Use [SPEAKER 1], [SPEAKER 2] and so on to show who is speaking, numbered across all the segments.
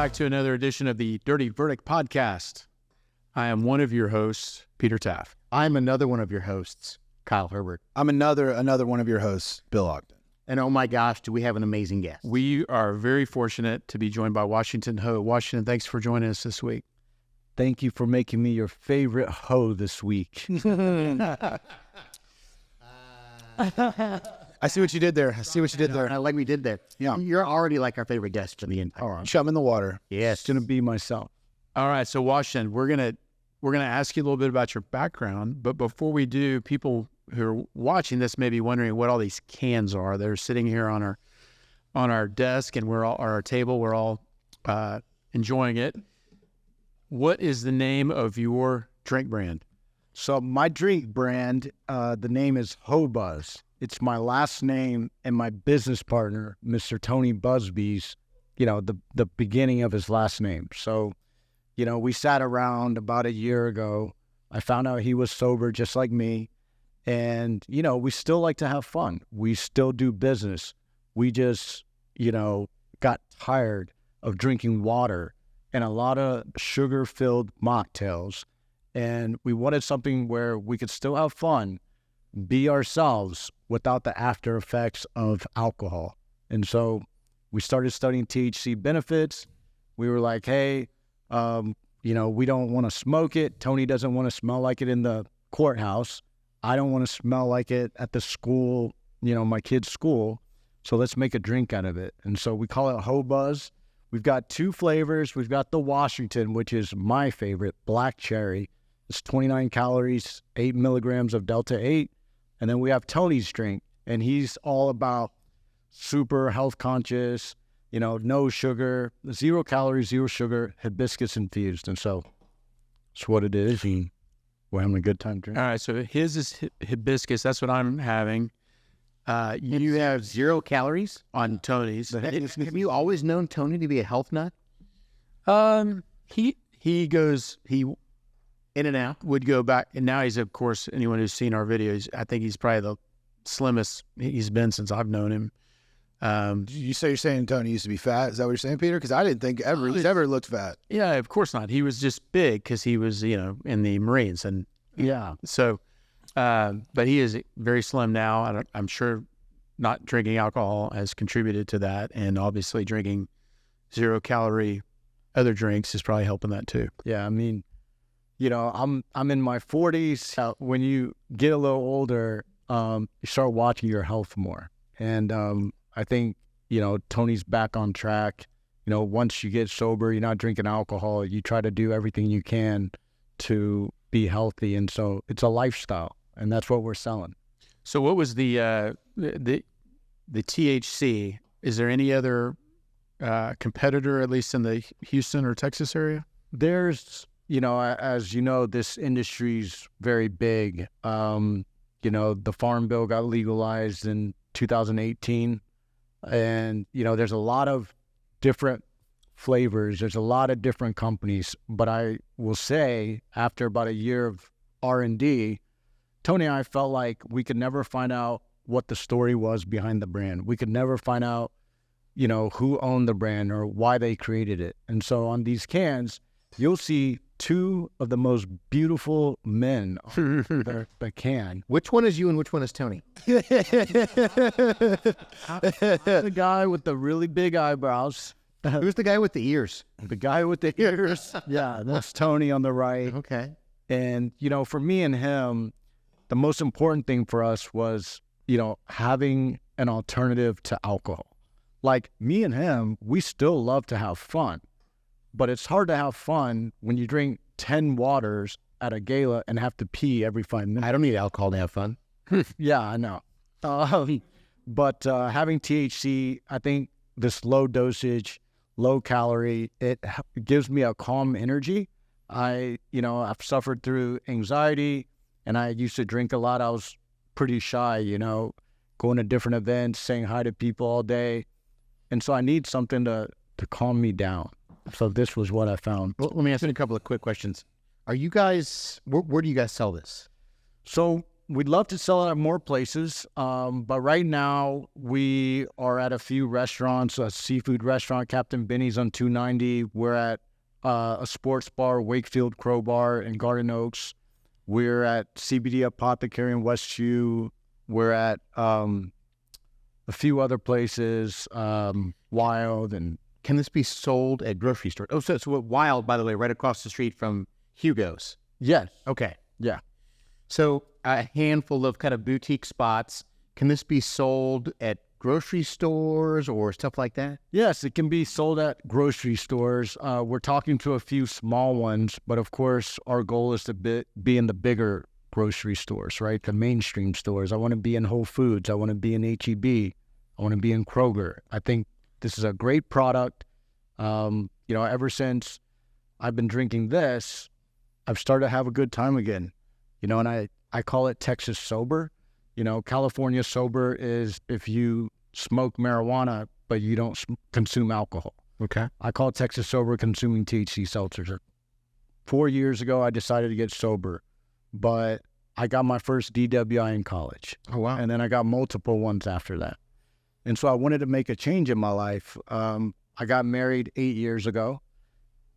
[SPEAKER 1] back to another edition of the Dirty Verdict Podcast. I am one of your hosts, Peter Taff.
[SPEAKER 2] I'm another one of your hosts, Kyle Herbert.
[SPEAKER 3] I'm another one of your hosts, Bill Ogden.
[SPEAKER 2] And oh my gosh, do we have an amazing guest.
[SPEAKER 1] We are very fortunate to be joined by Washington Ho. Washington, thanks for joining us this week.
[SPEAKER 4] Thank you for making me your favorite hoe this week.
[SPEAKER 3] I see what you did there.
[SPEAKER 2] I like we did there.
[SPEAKER 3] Yeah.
[SPEAKER 2] You're already like our favorite guest in the entire.
[SPEAKER 3] Chum in the water.
[SPEAKER 2] Yes.
[SPEAKER 4] It's gonna be myself.
[SPEAKER 1] All right, so Washington, we're gonna ask you a little bit about your background, but before we do, people who are watching this may be wondering what all these cans are. They're sitting here on our desk, and we're all on our table. We're all enjoying it. What is the name of your drink brand?
[SPEAKER 4] So my drink brand, the name is Hobz. It's my last name and my business partner, Mr. Tony Buzbee's, the beginning of his last name. So, we sat around about a year ago. I found out he was sober just like me. And, we still like to have fun. We still do business. We just, got tired of drinking water and a lot of sugar-filled mocktails. And we wanted something where we could still have fun, be ourselves without the after effects of alcohol. And so we started studying THC benefits. We were like, hey, we don't want to smoke it. Tony doesn't want to smell like it in the courthouse. I don't want to smell like it at the school, my kid's school. So let's make a drink out of it. And so we call it Hobz. We've got two flavors. We've got the Washington, which is my favorite, black cherry. It's 29 calories, 8 milligrams of Delta 8. And then we have Tony's drink, and he's all about super health conscious, no sugar, 0 calories, 0 sugar, hibiscus infused. And so that's what it is. And we're having a good time drinking.
[SPEAKER 1] All right, so his is hibiscus. That's what I'm having.
[SPEAKER 2] You have 0 calories
[SPEAKER 1] on Tony's.
[SPEAKER 2] Have you always known Tony to be a health nut?
[SPEAKER 1] He
[SPEAKER 2] In and out.
[SPEAKER 1] would go back, and now he's, of course, anyone who's seen our videos, I think he's probably the slimmest he's been since I've known him.
[SPEAKER 3] You're saying Tony used to be fat? Is that what you're saying, Peter? Because I didn't think he's ever looked fat.
[SPEAKER 1] Yeah, of course not. He was just big because he was, in the Marines, and
[SPEAKER 4] Yeah.
[SPEAKER 1] so, but he is very slim now. I'm sure not drinking alcohol has contributed to that, and obviously drinking 0 calorie other drinks is probably helping that too.
[SPEAKER 4] Yeah, I mean, I'm in my 40s. When you get a little older, you start watching your health more. And I think, Tony's back on track. Once you get sober, you're not drinking alcohol, you try to do everything you can to be healthy. And so it's a lifestyle, and that's what we're selling.
[SPEAKER 1] So what was the THC? Is there any other competitor, at least in the Houston or Texas area?
[SPEAKER 4] There's, as you know, this industry's very big. The Farm Bill got legalized in 2018. And, there's a lot of different flavors. There's a lot of different companies. But I will say, after about a year of R&D, Tony and I felt like we could never find out what the story was behind the brand. We could never find out, who owned the brand or why they created it. And so on these cans, you'll see 2 of the most beautiful men on the can.
[SPEAKER 2] Which one is you and which one is Tony?
[SPEAKER 4] The guy with the really big eyebrows.
[SPEAKER 2] Who's the guy with the ears?
[SPEAKER 4] The guy with the ears. Yeah, that's Tony on the right.
[SPEAKER 2] Okay.
[SPEAKER 4] And, for me and him, the most important thing for us was, having an alternative to alcohol. Like me and him, we still love to have fun. But it's hard to have fun when you drink 10 waters at a gala and have to pee every 5 minutes.
[SPEAKER 2] I don't need alcohol to have fun.
[SPEAKER 4] Yeah, I know. But having THC, I think this low dosage, low calorie, it gives me a calm energy. I've suffered through anxiety, and I used to drink a lot. I was pretty shy, going to different events, saying hi to people all day. And so I need something to calm me down. So this was what I found.
[SPEAKER 2] Well, let me ask you a couple of quick questions. Are you guys, where do you guys sell this?
[SPEAKER 4] So we'd love to sell it at more places, but right now we are at a few restaurants, a seafood restaurant, Captain Benny's on 290. We're at a sports bar, Wakefield Crowbar in Garden Oaks. We're at CBD Apothecary in West Shoe. We're at a few other places, Wild. And
[SPEAKER 2] Can this be sold at grocery stores? Oh, so Wild, by the way, right across the street from Hugo's.
[SPEAKER 4] yes,
[SPEAKER 2] Okay.
[SPEAKER 4] yeah.
[SPEAKER 2] So a handful of kind of boutique spots. Can this be sold at grocery stores or stuff like that?
[SPEAKER 4] Yes, it can be sold at grocery stores. We're talking to a few small ones, but of course, our goal is to be in the bigger grocery stores, right? The mainstream stores. I want to be in Whole Foods. I want to be in HEB. I want to be in Kroger. I think this is a great product. Ever since I've been drinking this, I've started to have a good time again. And I call it Texas sober. California sober is if you smoke marijuana, but you don't consume alcohol.
[SPEAKER 2] Okay.
[SPEAKER 4] I call Texas sober consuming THC seltzers. 4 years ago, I decided to get sober, but I got my first DWI in college.
[SPEAKER 2] Oh, wow.
[SPEAKER 4] And then I got multiple ones after that. And so I wanted to make a change in my life. I got married 8 years ago,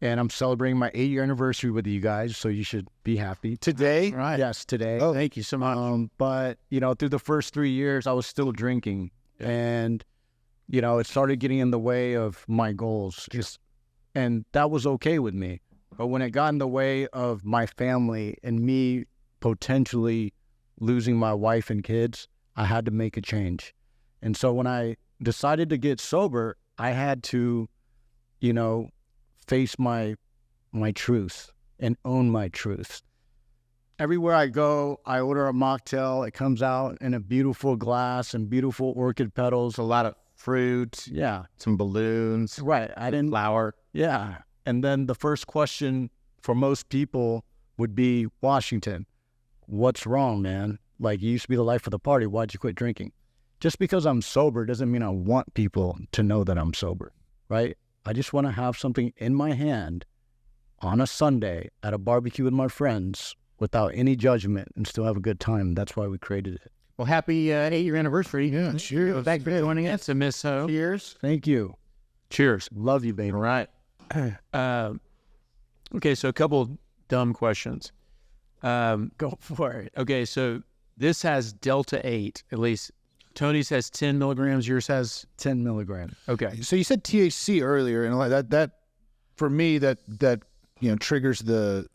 [SPEAKER 4] and I'm celebrating my 8-year anniversary with you guys, so you should be happy.
[SPEAKER 3] Today?
[SPEAKER 1] Right.
[SPEAKER 4] Yes, today.
[SPEAKER 1] Oh, thank you so much.
[SPEAKER 4] But, through the first 3 years, I was still drinking. And, it started getting in the way of my goals. And that was okay with me. But when it got in the way of my family and me potentially losing my wife and kids, I had to make a change. And so when I decided to get sober, I had to, face my truth and own my truth. Everywhere I go, I order a mocktail. It comes out in a beautiful glass and beautiful orchid petals.
[SPEAKER 2] A lot of fruit,
[SPEAKER 4] Yeah,
[SPEAKER 2] some balloons,
[SPEAKER 4] right. I didn't.
[SPEAKER 2] flour.
[SPEAKER 4] Yeah. And then the first question for most people would be, Washington, what's wrong, man? Like, you used to be the life of the party. Why'd you quit drinking? Just because I'm sober doesn't mean I want people to know that I'm sober, right? I just want to have something in my hand on a Sunday at a barbecue with my friends without any judgment and still have a good time. That's why we created it.
[SPEAKER 2] Well, happy 8-year anniversary.
[SPEAKER 3] Yeah, cheers.
[SPEAKER 2] Thanks for joining us.
[SPEAKER 1] That's a miss ho.
[SPEAKER 2] Cheers.
[SPEAKER 4] Thank you.
[SPEAKER 1] Cheers.
[SPEAKER 4] Love you, baby.
[SPEAKER 2] All right.
[SPEAKER 1] Okay, so a couple dumb questions.
[SPEAKER 4] Go for it.
[SPEAKER 1] Okay, so this has Delta 8, at least. Tony's has 10 milligrams, yours has...
[SPEAKER 4] 10 milligrams.
[SPEAKER 1] Okay.
[SPEAKER 3] So you said THC earlier, and like that for me that triggers the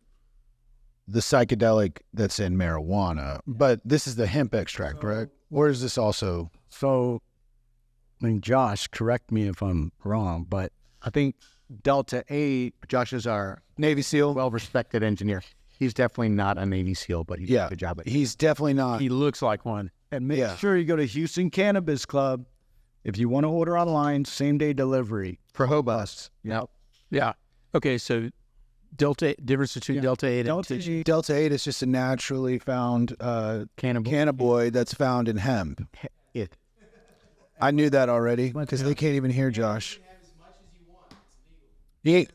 [SPEAKER 3] psychedelic that's in marijuana. But this is the hemp extract, right? Or is this also?
[SPEAKER 4] So, Josh, correct me if I'm wrong, but I think Delta 8,
[SPEAKER 2] Josh is our
[SPEAKER 3] Navy SEAL?
[SPEAKER 2] well-respected engineer. He's definitely not a Navy SEAL, but he did a good job at it.
[SPEAKER 3] He's definitely not.
[SPEAKER 1] He looks like one.
[SPEAKER 4] and make sure you go to Houston Cannabis Club. If you want to order online, same-day delivery.
[SPEAKER 2] For Hobz.
[SPEAKER 4] Yep.
[SPEAKER 1] Yeah. Okay, so difference between Delta 8 and THC.
[SPEAKER 3] Delta 8 is just a naturally found cannabinoid that's found in hemp.
[SPEAKER 2] It.
[SPEAKER 3] I knew that already because they can't even hear Josh. You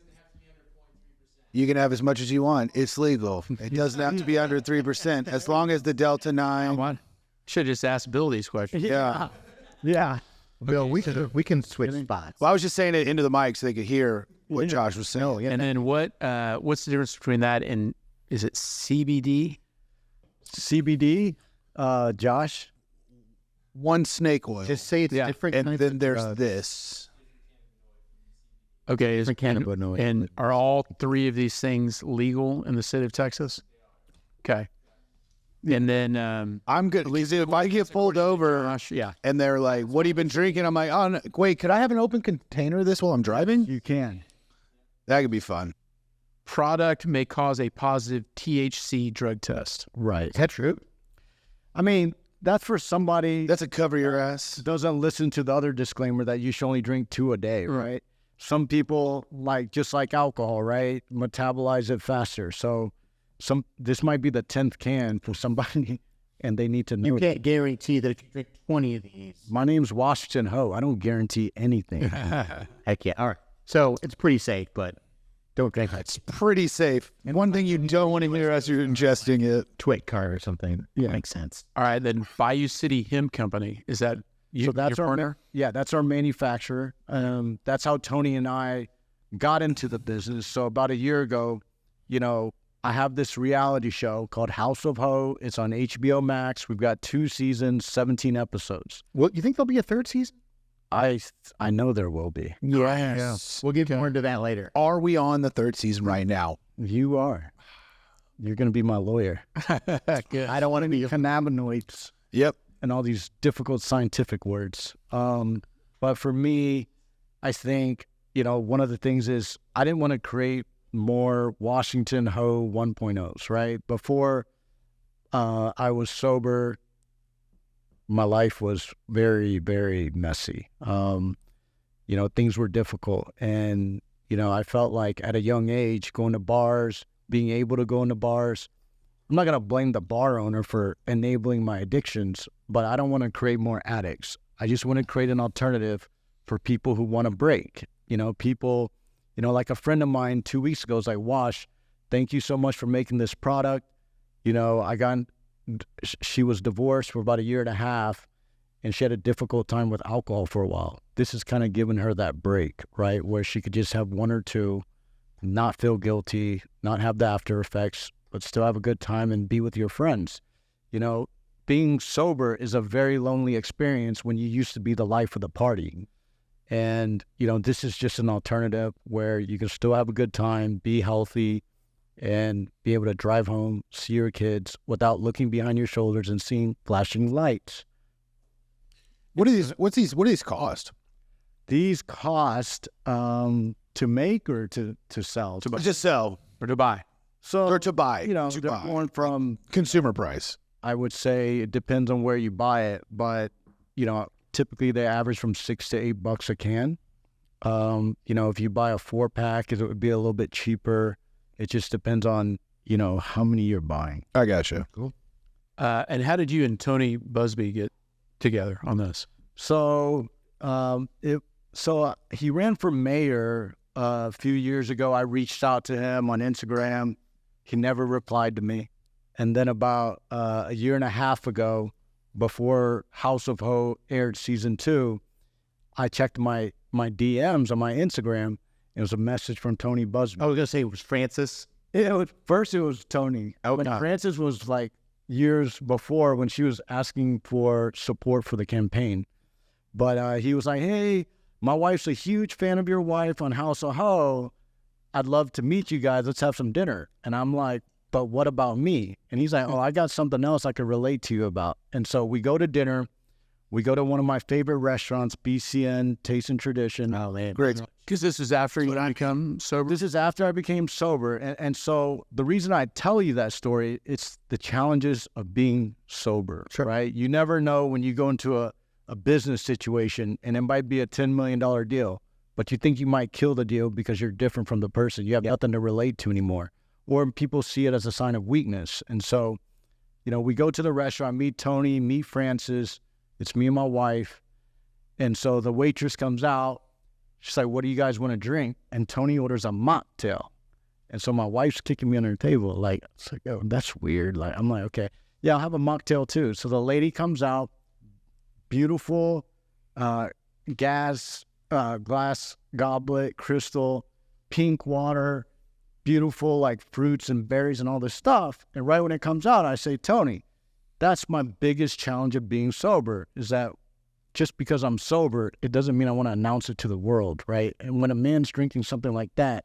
[SPEAKER 3] can have as much as you want. It's legal. It doesn't have to be under 3%. As long as the Delta 9.
[SPEAKER 1] Should have just asked Bill these questions.
[SPEAKER 3] Yeah.
[SPEAKER 4] Yeah.
[SPEAKER 2] Bill, we can switch spots.
[SPEAKER 3] Well, I was just saying it into the mic so they could hear what Josh was saying.
[SPEAKER 1] And then what's the difference between that and, is it CBD?
[SPEAKER 4] CBD, Josh?
[SPEAKER 3] One snake oil.
[SPEAKER 2] Just say it's different.
[SPEAKER 3] And
[SPEAKER 2] kinds
[SPEAKER 3] then
[SPEAKER 2] of
[SPEAKER 3] there's
[SPEAKER 2] drugs.
[SPEAKER 3] this.
[SPEAKER 1] Okay.
[SPEAKER 2] Cannabinoid.
[SPEAKER 1] And are all three of these things legal in the state of Texas? Okay. And then
[SPEAKER 3] I'm good. Because if I get pulled over and they're like, what have you been drinking? I'm like, oh, no, wait, could I have an open container of this while I'm driving?
[SPEAKER 4] You can.
[SPEAKER 3] That could be fun.
[SPEAKER 1] product may cause a positive THC drug test.
[SPEAKER 4] Right.
[SPEAKER 2] Is that true?
[SPEAKER 4] I mean, that's for somebody
[SPEAKER 3] That's a cover your ass.
[SPEAKER 4] doesn't listen to the other disclaimer that you should only drink 2 a day, right? Some people, just like alcohol, right, metabolize it faster. So this might be the 10th can for somebody, and they need to know.
[SPEAKER 2] You can't guarantee that if you drink 20 of these.
[SPEAKER 4] My name's Washington Ho. I don't guarantee anything.
[SPEAKER 2] Heck yeah. All right. So it's pretty safe, but Don't drink that.
[SPEAKER 3] It's pretty safe. And one thing you don't want to hear as you're ingesting it.
[SPEAKER 2] Twit car or something.
[SPEAKER 4] Yeah.
[SPEAKER 2] Makes sense.
[SPEAKER 1] All right, then Bayou City Hemp Company, is that you,
[SPEAKER 4] So that's
[SPEAKER 1] your
[SPEAKER 4] our
[SPEAKER 1] partner?
[SPEAKER 4] that's our manufacturer. That's how Tony and I got into the business. So about a year ago, I have this reality show called House of Ho. It's on HBO Max. We've got 2 seasons, 17 episodes.
[SPEAKER 2] Well, you think there'll be a third season?
[SPEAKER 4] I know there will be.
[SPEAKER 1] Yes.
[SPEAKER 2] We'll get more into that later.
[SPEAKER 3] Are we on the 3rd season right now?
[SPEAKER 4] You are. You're going to be my lawyer.
[SPEAKER 1] Good.
[SPEAKER 2] I don't want to be.
[SPEAKER 4] Cannabinoids
[SPEAKER 3] Yep.
[SPEAKER 4] and all these difficult scientific words. But for me, I think, one of the things is I didn't want to create more Washington Ho 1.0s, right? Before I was sober, my life was very, very messy. Things were difficult. And, I felt like at a young age, going to bars, being able to go into bars, I'm not going to blame the bar owner for enabling my addictions, but I don't want to create more addicts. I just want to create an alternative for people who want to break. People, like a friend of mine 2 weeks ago was like, Wash, thank you so much for making this product. She was divorced for about 1.5 years, and she had a difficult time with alcohol for a while. This has kind of given her that break, right? Where she could just have 1 or 2, not feel guilty, not have the after effects, but still have a good time and be with your friends. Being sober is a very lonely experience when you used to be the life of the party. And, this is just an alternative where you can still have a good time, be healthy, and be able to drive home, see your kids without looking behind your shoulders and seeing flashing lights.
[SPEAKER 3] What do these cost?
[SPEAKER 4] These cost to make or to sell?
[SPEAKER 3] Just sell
[SPEAKER 1] Or to buy?
[SPEAKER 4] So,
[SPEAKER 3] or to buy.
[SPEAKER 4] they're going from,
[SPEAKER 3] Consumer price.
[SPEAKER 4] I would say it depends on where you buy it, but, typically they average from $6 to $8 a can. If you buy a 4-pack, it would be a little bit cheaper. It just depends on, how many you're buying.
[SPEAKER 3] I gotcha.
[SPEAKER 1] Cool. And how did you and Tony Buzbee get together on this?
[SPEAKER 4] So, he ran for mayor a few years ago. I reached out to him on Instagram. He never replied to me. And then about 1.5 years ago, before House of Ho aired season 2, I checked my DMs on my Instagram. It was a message from Tony Buzbee.
[SPEAKER 2] I was going to say it was Francis.
[SPEAKER 4] First it was Tony. But Francis was like years before when she was asking for support for the campaign. But he was like, hey, my wife's a huge fan of your wife on House of Ho. I'd love to meet you guys. Let's have some dinner. And I'm like, but what about me? And he's like, oh, I got something else I could relate to you about. And so we go to dinner. We go to one of my favorite restaurants, BCN, Taste and Tradition.
[SPEAKER 2] Oh, man.
[SPEAKER 3] Great.
[SPEAKER 1] Because this is after you become sober?
[SPEAKER 4] This is after I became sober. And so the reason I tell you that story, it's the challenges of being sober, right? You never know when you go into a business situation, and it might be a $10 million deal, but you think you might kill the deal because you're different from the person. You have nothing to relate to anymore. Or people see it as a sign of weakness. And so, we go to the restaurant, meet Tony, meet Francis. It's me and my wife. And so the waitress comes out. She's like, what do you guys want to drink? And Tony orders a mocktail. And so my wife's kicking me under the table. It's like, oh, that's weird. I'm like, okay, yeah, I'll have a mocktail too. So the lady comes out, beautiful glass goblet, crystal, pink water, beautiful fruits and berries and all this stuff. And right when it comes out, I say, Tony, that's my biggest challenge of being sober, is that just because I'm sober, it doesn't mean I want to announce it to the world, right? And when a man's drinking something like that,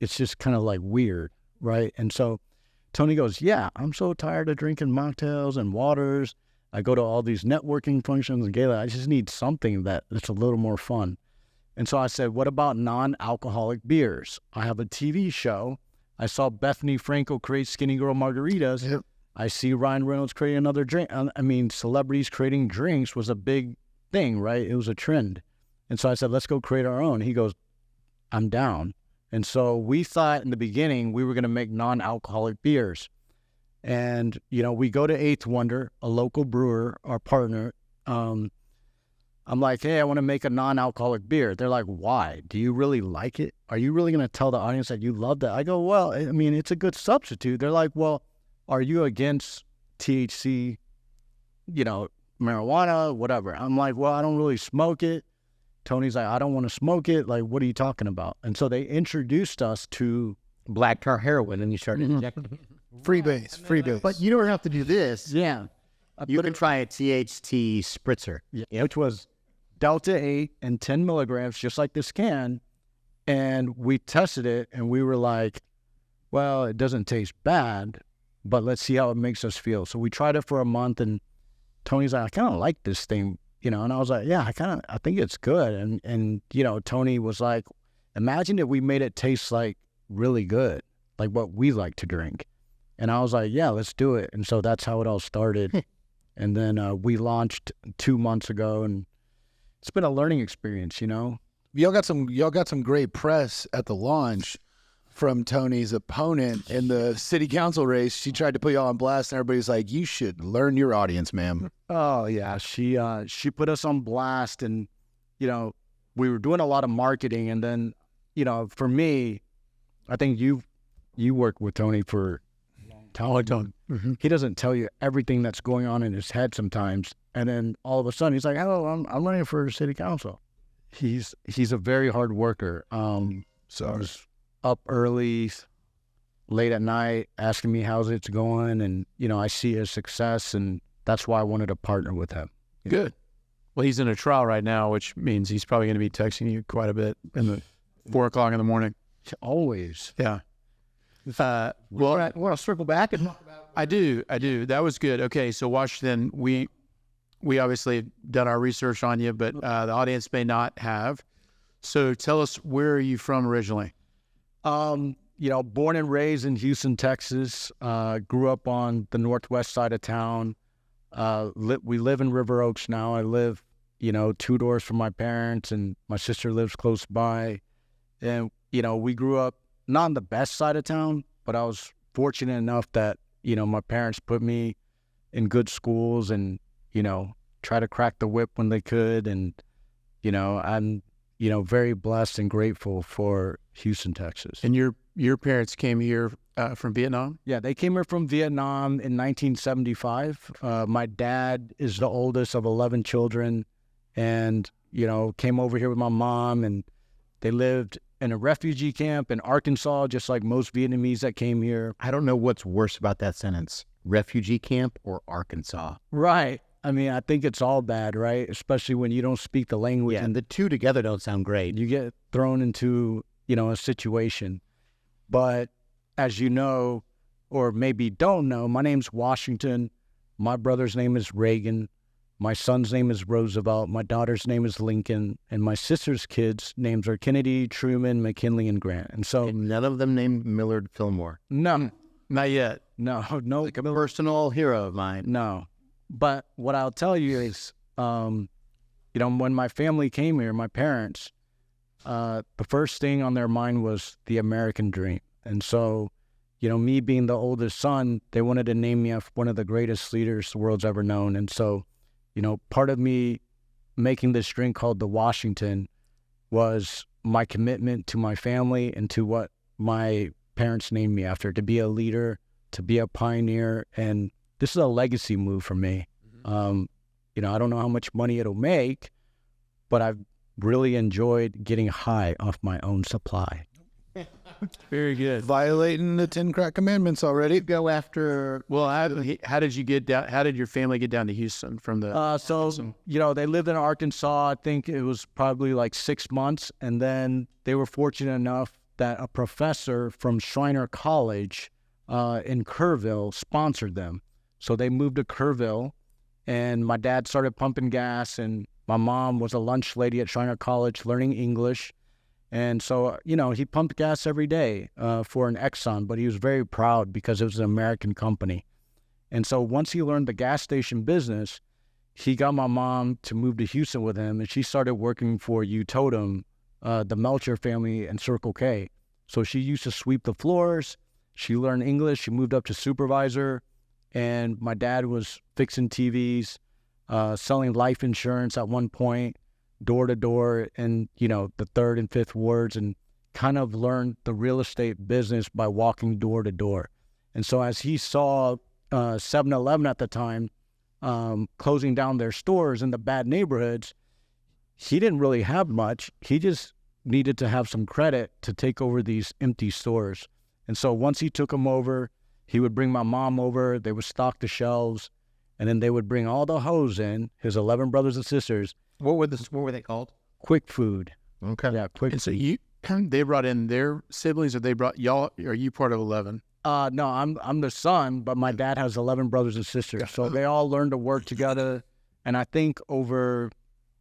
[SPEAKER 4] it's just kind of weird, right? And so Tony goes, yeah, I'm so tired of drinking mocktails and waters. I go to all these networking functions and gala. I just need something that's a little more fun. And so I said, what about non-alcoholic beers? I have a TV show. I saw Bethany Frankel create Skinny Girl Margaritas. Yep. I see Ryan Reynolds creating another drink. Celebrities creating drinks was a big thing, right? It was a trend. And so I said, let's go create our own. He goes, I'm down. And so we thought in the beginning we were going to make non-alcoholic beers. And, we go to Eighth Wonder, a local brewer, our partner. I'm like, hey, I want to make a non-alcoholic beer. They're like, why? Do you really like it? Are you really going to tell the audience that you love that? I go, well, I mean, it's a good substitute. They're like, well, are you against THC, marijuana, whatever? I'm like, well, I don't really smoke it. Tony's like, I don't want to smoke it. Like, what are you talking about? And so they introduced us to
[SPEAKER 2] black tar heroin, and you started injecting it.
[SPEAKER 3] Freebase.
[SPEAKER 2] But you don't have to do this.
[SPEAKER 4] Yeah.
[SPEAKER 2] You can try a THT spritzer.
[SPEAKER 4] Yeah, which was Delta 8 and 10 milligrams, just like this can. And we tested it, and we were like, well, it doesn't taste bad, but let's see how it makes us feel. So we tried it for a month, and Tony's like, I kind of like this thing, and I was like, yeah, I think it's good. And Tony was like, imagine if we made it taste like really good, like what we like to drink. And I was like, yeah, let's do it. And so that's how it all started. And then we launched 2 months ago, and it's been a learning experience,
[SPEAKER 3] Y'all got some great press at the launch from Tony's opponent in the city council race. She tried to put y'all on blast, and everybody's like, you should learn your audience, ma'am.
[SPEAKER 4] Oh yeah, she put us on blast, and we were doing a lot of marketing. And then for me, I think you worked with Tony for Taladon. Mm-hmm. He doesn't tell you everything that's going on in his head sometimes, and then all of a sudden he's like, "Hello, I'm running for city council." He's a very hard worker. So I was up early, late at night, asking me how's it's going, and I see his success, and that's why I wanted to partner with him.
[SPEAKER 1] Good. Well, he's in a trial right now, which means he's probably going to be texting you quite a bit in the 4 o'clock in the morning.
[SPEAKER 4] Always.
[SPEAKER 1] Yeah.
[SPEAKER 2] Well, want to circle back and talk about.
[SPEAKER 1] I do. That was good. Okay, so Washington, we obviously done our research on you, but the audience may not have. So tell us, where are you from originally?
[SPEAKER 4] Born and raised in Houston, Texas. Grew up on the northwest side of town. We live in River Oaks now. I live, 2 doors from my parents, and my sister lives close by. And we grew up not on the best side of town, but I was fortunate enough that, my parents put me in good schools and, try to crack the whip when they could. And, I'm, very blessed and grateful for Houston, Texas.
[SPEAKER 1] And your parents came here from Vietnam?
[SPEAKER 4] Yeah, they came here from Vietnam in 1975. My dad is the oldest of 11 children, and, came over here with my mom, and they lived in a refugee camp in Arkansas, just like most Vietnamese that came here.
[SPEAKER 2] I don't know what's worse about that sentence, refugee camp or Arkansas.
[SPEAKER 4] Right. I mean, I think it's all bad, right? Especially when you don't speak the language.
[SPEAKER 2] Yeah, and the two together don't sound great.
[SPEAKER 4] You get thrown into, a situation. But as you know, or maybe don't know, my name's Washington. My brother's name is Reagan. My son's name is Roosevelt. My daughter's name is Lincoln. And my sister's kids' names are Kennedy, Truman, McKinley, and Grant. And so...
[SPEAKER 2] And none of them named Millard Fillmore.
[SPEAKER 4] No.
[SPEAKER 1] Not yet.
[SPEAKER 4] No.
[SPEAKER 2] Like a personal hero of mine.
[SPEAKER 4] No. But what I'll tell you is, when my family came here, my parents, the first thing on their mind was the American dream. And so, me being the oldest son, they wanted to name me after one of the greatest leaders the world's ever known. And so, part of me making this drink called the Washington was my commitment to my family and to what my parents named me after, to be a leader, to be a pioneer. And this is a legacy move for me. I don't know how much money it'll make, but I've really enjoyed getting high off my own supply.
[SPEAKER 1] Very good.
[SPEAKER 3] Violating the 10 crack commandments already.
[SPEAKER 2] Go after.
[SPEAKER 1] Well, how did you get down? How did your family get down to Houston from the?
[SPEAKER 4] They lived in Arkansas. I think it was probably like 6 months, and then they were fortunate enough that a professor from Schreiner College in Kerrville sponsored them. So they moved to Kerrville, and my dad started pumping gas, and my mom was a lunch lady at Schreiner College learning English. And so, he pumped gas every day for an Exxon, but he was very proud because it was an American company. And so once he learned the gas station business, he got my mom to move to Houston with him, and she started working for Totem, the Melcher family, and Circle K. So she used to sweep the floors. She learned English. She moved up to supervisor. And my dad was fixing TVs, selling life insurance at one point. door to door in, the third and fifth wards, and kind of learned the real estate business by walking door to door. And so as he saw 7-Eleven at the time closing down their stores in the bad neighborhoods, he didn't really have much. He just needed to have some credit to take over these empty stores. And so once he took them over, he would bring my mom over, they would stock the shelves, and then they would bring all the hoes in, his 11 brothers and sisters.
[SPEAKER 2] What were they called?
[SPEAKER 4] Quick food.
[SPEAKER 2] Okay.
[SPEAKER 4] Yeah, quick
[SPEAKER 1] And so
[SPEAKER 4] food.
[SPEAKER 1] they brought in their siblings, or they brought y'all? Are you part of 11?
[SPEAKER 4] No, I'm the son, but my dad has 11 brothers and sisters. So they all learned to work together. And I think over,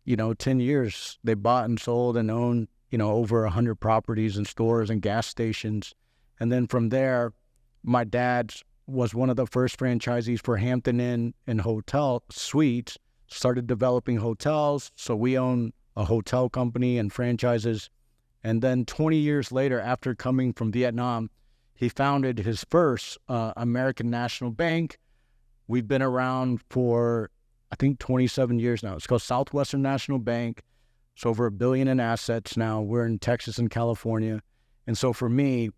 [SPEAKER 4] 10 years, they bought and sold and owned, over 100 properties and stores and gas stations. And then from there, my dad was one of the first franchisees for Hampton Inn and Hotel Suites, started developing hotels. So we own a hotel company and franchises. And then 20 years later, after coming from Vietnam, he founded his first American National Bank. We've been around for, I think, 27 years now. It's called Southwestern National Bank. It's over $1 billion in assets now. We're in Texas and California. And so for me,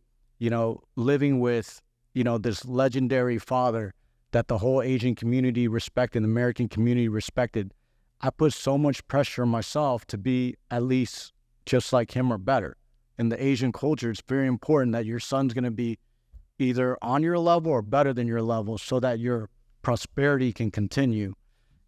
[SPEAKER 4] living with, this legendary father that the whole Asian community respected, the American community respected, I put so much pressure on myself to be at least just like him or better. In the Asian culture, it's very important that your son's going to be either on your level or better than your level so that your prosperity can continue.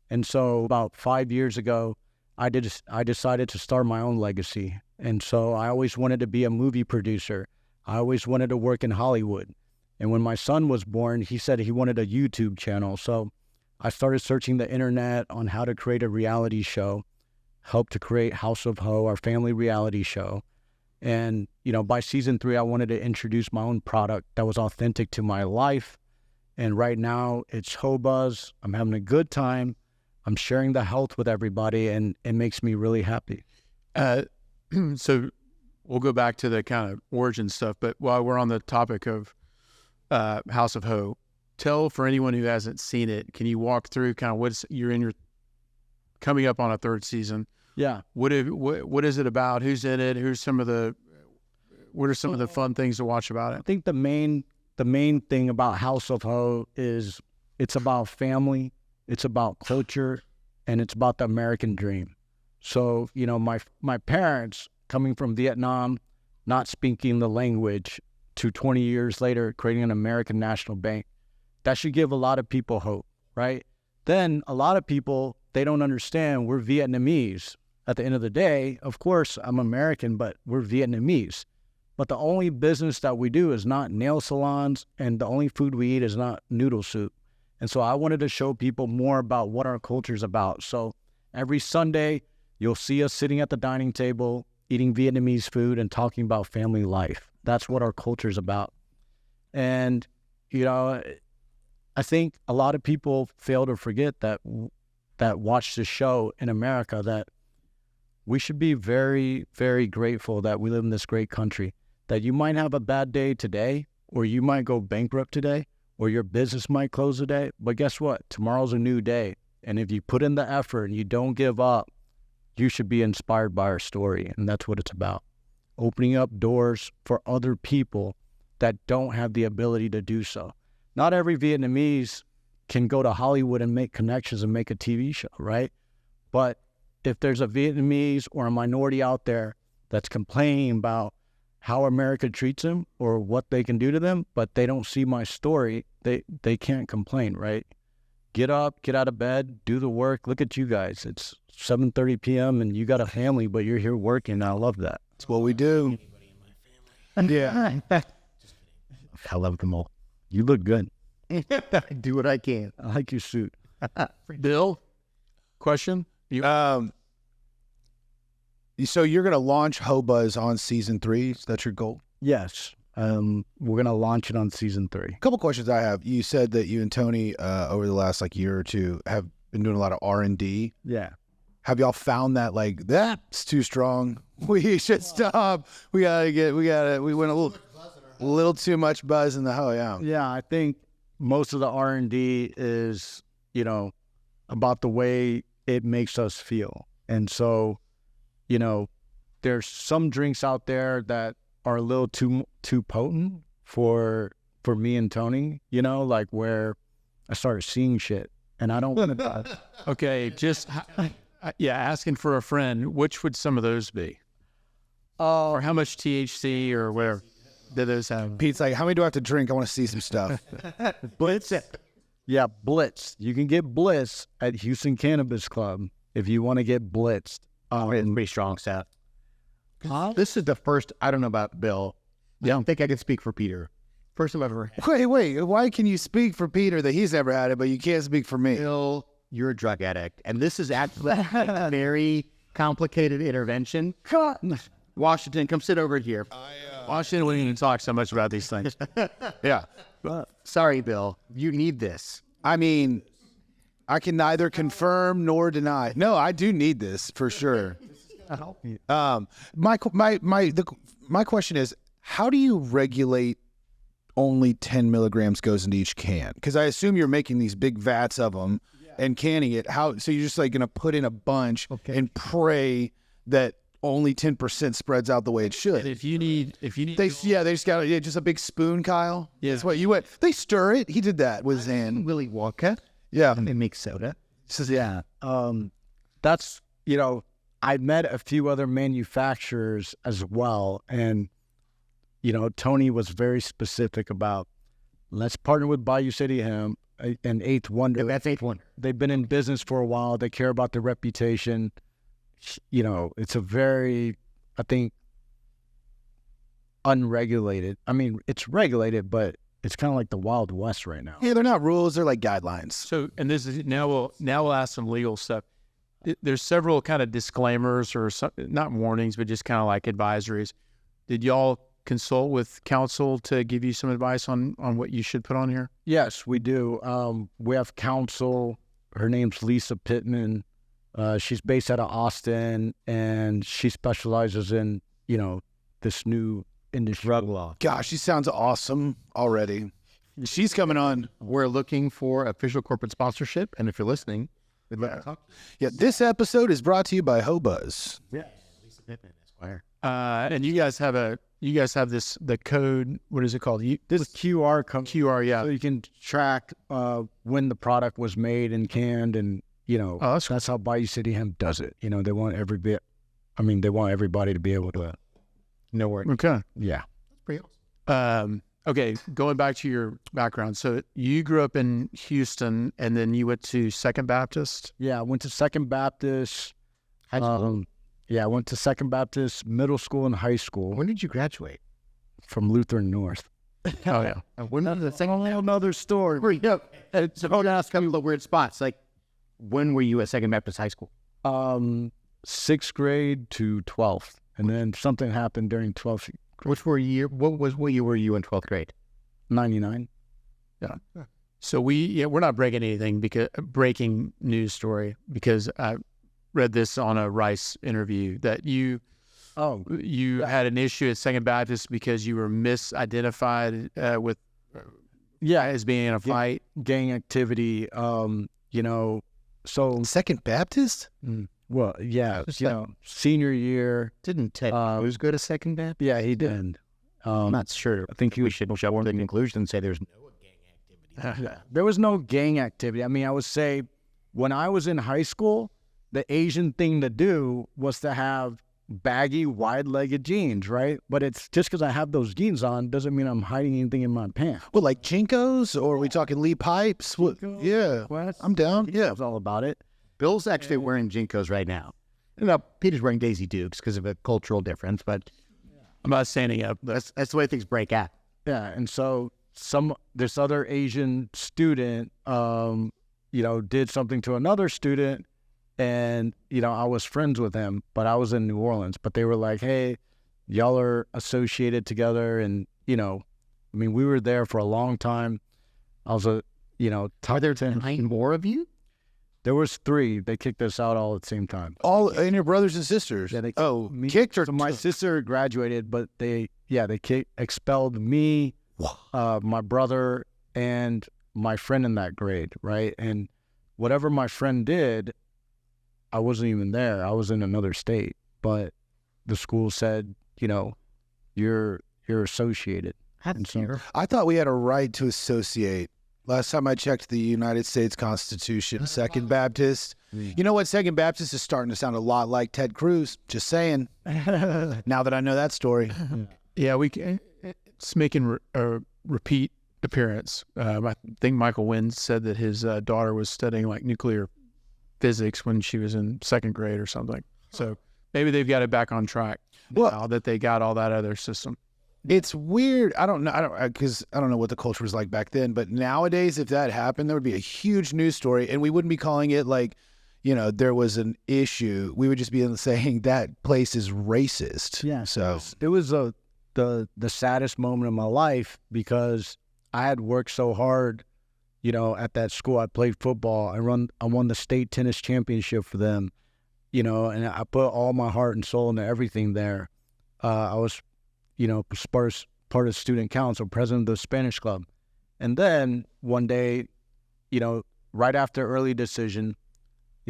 [SPEAKER 4] And so about 5 years ago, I decided to start my own legacy. And so I always wanted to be a movie producer. I always wanted to work in Hollywood. And when my son was born, he said he wanted a YouTube channel. So I started searching the internet on how to create a reality show, helped to create House of Ho, our family reality show. And, by season 3, I wanted to introduce my own product that was authentic to my life. And right now it's Hobz. I'm having a good time. I'm sharing the health with everybody, and it makes me really happy.
[SPEAKER 1] So we'll go back to the kind of origin stuff, but while we're on the topic of House of Ho, tell, for anyone who hasn't seen it, can you walk through kind of you're coming up on a 3rd season?
[SPEAKER 4] Yeah.
[SPEAKER 1] What is it about? Who's in it? What are some of the fun things to watch about
[SPEAKER 4] I
[SPEAKER 1] it?
[SPEAKER 4] think the main thing about House of Ho is it's about family, it's about culture, and it's about the American dream. So, my parents coming from Vietnam, not speaking the language, to 20 years later creating an American National Bank, that should give a lot of people hope, right? Then a lot of people, they don't understand we're Vietnamese. At the end of the day, of course, I'm American, but we're Vietnamese. But the only business that we do is not nail salons, and the only food we eat is not noodle soup. And so I wanted to show people more about what our culture is about. So every Sunday, you'll see us sitting at the dining table, eating Vietnamese food and talking about family life. That's what our culture is about. And, I think a lot of people fail to forget that watch this show in America, that we should be very, very grateful that we live in this great country, that you might have a bad day today, or you might go bankrupt today, or your business might close today. But guess what? Tomorrow's a new day. And if you put in the effort and you don't give up, you should be inspired by our story. And that's what it's about. Opening up doors for other people that don't have the ability to do so. Not every Vietnamese can go to Hollywood and make connections and make a TV show, right? But if there's a Vietnamese or a minority out there that's complaining about how America treats them or what they can do to them, but they don't see my story, they can't complain, right? Get up, get out of bed, do the work. Look at you guys. It's 7:30 p.m. and you got a family, but you're here working. I love that.
[SPEAKER 3] That's what we do.
[SPEAKER 4] Yeah. I love them all. You look good.
[SPEAKER 2] I do what I can.
[SPEAKER 4] I like your suit.
[SPEAKER 1] Bill, question?
[SPEAKER 3] So you're going to launch Hobz on season 3. Is that your goal?
[SPEAKER 4] Yes. We're going to launch it on season 3.
[SPEAKER 3] A couple questions I have. You said that you and Tony over the last year or two have been doing a lot of R&D.
[SPEAKER 4] Yeah.
[SPEAKER 3] Have y'all found that that's too strong? We should stop. We went a little too much buzz in the hoe. Yeah.
[SPEAKER 4] Yeah, I think most of the R&D is, about the way it makes us feel. And so you know, there's some drinks out there that are a little too potent for me and Tony, you know, like where I started seeing shit and I don't want to.
[SPEAKER 1] Okay, just asking for a friend. Which would some of those be? Or how much THC or whatever do those have?
[SPEAKER 3] Pete's like, how many do I have to drink? I want to see some stuff.
[SPEAKER 4] Blitz. Yeah, Blitz. You can get Blitz at Houston Cannabis Club if you want to get blitzed.
[SPEAKER 2] It's pretty strong stuff. This is the first, I don't know about Bill. I don't think I can speak for Peter. First time I've ever had.
[SPEAKER 3] Wait. Why can you speak for Peter that he's never had it, but you can't speak for me?
[SPEAKER 2] Bill, you're a drug addict. And this is actually a very complicated intervention. Washington, come sit over here.
[SPEAKER 1] Washington wouldn't even talk so much about these things.
[SPEAKER 3] Yeah.
[SPEAKER 2] Sorry, Bill. You need this.
[SPEAKER 3] I mean, I can neither confirm nor deny. No, I do need this for sure. My question is, how do you regulate only 10 milligrams goes into each can? Because I assume you're making these big vats of them and canning it. So you're just like going to put in a bunch and pray that only 10% spreads out the way it should.
[SPEAKER 1] And if you need,
[SPEAKER 3] They just got just a big spoon, Kyle. Yeah, that's what you went. They stir it. He did that with his hand.
[SPEAKER 2] Willy Wonka.
[SPEAKER 3] Yeah,
[SPEAKER 2] They make soda.
[SPEAKER 4] That's, you know, I met a few other manufacturers as well. And, you know, Tony was very specific about, let's partner with Bayou City Hemp and Eighth Wonder.
[SPEAKER 2] That's Eighth Wonder.
[SPEAKER 4] They've been in business for a while. They care about their reputation. You know, it's a very, I think, unregulated. I mean, it's regulated, but it's kind of like the Wild West right now.
[SPEAKER 3] Yeah, they're not rules. They're like guidelines.
[SPEAKER 1] so, and this is now we'll ask some legal stuff. There's several kind of disclaimers or not warnings, but just kind of like advisories. Did y'all consult with counsel to give you some advice on what you should put on here?
[SPEAKER 4] Yes, we do. We have counsel. Her name's Lisa Pittman. She's based out of Austin, and she specializes in, you know, this new industry.
[SPEAKER 2] Drug law.
[SPEAKER 3] Gosh, she sounds awesome already. She's coming on.
[SPEAKER 2] We're looking for official corporate sponsorship, and if you're listening, we'd love to talk.
[SPEAKER 3] Yeah, this episode is brought to you by Hobz.
[SPEAKER 2] Yeah, Lisa Pittman, Esquire.
[SPEAKER 1] And you guys have the code. What is it called?
[SPEAKER 4] This QR code.
[SPEAKER 1] QR, yeah.
[SPEAKER 4] So you can track when the product was made and canned, and, you know, that's how Bayou City Hemp does it. You know, they want everybody to be able to know where.
[SPEAKER 1] Okay.
[SPEAKER 4] Yeah.
[SPEAKER 2] That's pretty awesome.
[SPEAKER 1] Okay, going back to your background. So you grew up in Houston, and then you went to Second Baptist.
[SPEAKER 4] Yeah, I went to Second Baptist.
[SPEAKER 2] High school.
[SPEAKER 4] I went to Second Baptist middle school and high school
[SPEAKER 2] When did you graduate?
[SPEAKER 4] from Lutheran North.
[SPEAKER 1] Oh yeah.
[SPEAKER 2] When did the second
[SPEAKER 4] Another story.
[SPEAKER 2] So don't ask a couple of weird spots. Like, when were you at Second Baptist High School?
[SPEAKER 4] 6th grade to 12th, and then something happened during 12th.
[SPEAKER 2] What year were you in 12th grade?
[SPEAKER 4] 99.
[SPEAKER 1] So we're not breaking anything because breaking news story, because I read this on a Rice interview that you had an issue at Second Baptist because you were misidentified with as being in a fight.
[SPEAKER 4] Gang activity. You know, so
[SPEAKER 3] Second Baptist?
[SPEAKER 4] well, yeah, you know, senior year.
[SPEAKER 2] Didn't Ted Cruz go to Second Baptist?
[SPEAKER 4] Yeah, he did.
[SPEAKER 2] I'm not sure.
[SPEAKER 4] I think
[SPEAKER 2] We should jump to the conclusion and say there's no gang activity.
[SPEAKER 4] There was no gang activity. I mean, I would say when I was in high school, the Asian thing to do was to have baggy, wide-legged jeans, right? But it's just because I have those jeans on doesn't mean I'm hiding anything in my pants.
[SPEAKER 3] What, like Jinkos? Or are we talking Lee Pipes? What? Yeah, I'm down. Yeah.
[SPEAKER 4] It's all about it.
[SPEAKER 2] Bill's actually wearing Jinkos right now. Now, Peter's wearing Daisy Dukes because of a cultural difference, but
[SPEAKER 1] I'm not standing up.
[SPEAKER 2] that's the way things break out.
[SPEAKER 4] Yeah, and so this other Asian student, did something to another student, and I was friends with him, but I was in New Orleans. But they were like, "Hey, y'all are associated together," and we were there for a long time. I was
[SPEAKER 2] Are there 9 more of you?
[SPEAKER 4] There was 3. They kicked us out all at the same time.
[SPEAKER 3] All and your brothers and sisters.
[SPEAKER 4] Yeah, they
[SPEAKER 3] kicked or
[SPEAKER 4] so my sister graduated, but they expelled me, my brother, and my friend in that grade, right? And whatever my friend did, I wasn't even there. I was in another state, but the school said, you're associated. And so,
[SPEAKER 3] I thought we had a right to associate. Last time I checked the United States Constitution, Second Baptist. You know what? Second Baptist is starting to sound a lot like Ted Cruz. Just saying. Now that I know that story.
[SPEAKER 1] Yeah, it's making a repeat appearance. I think Michael Wynn said that his daughter was studying like nuclear physics when she was in second grade or something. So maybe they've got it back on track now that they got all that other system.
[SPEAKER 3] It's weird. I don't know. Because I don't know what the culture was like back then. But nowadays, if that happened, there would be a huge news story, and we wouldn't be calling it like, there was an issue. We would just be saying that place is racist.
[SPEAKER 4] Yeah.
[SPEAKER 3] So
[SPEAKER 4] it was the saddest moment of my life because I had worked so hard, at that school. I played football. I won the state tennis championship for them, and I put all my heart and soul into everything there. I was, part of the student council, president of the Spanish club. And then one day, right after early decision,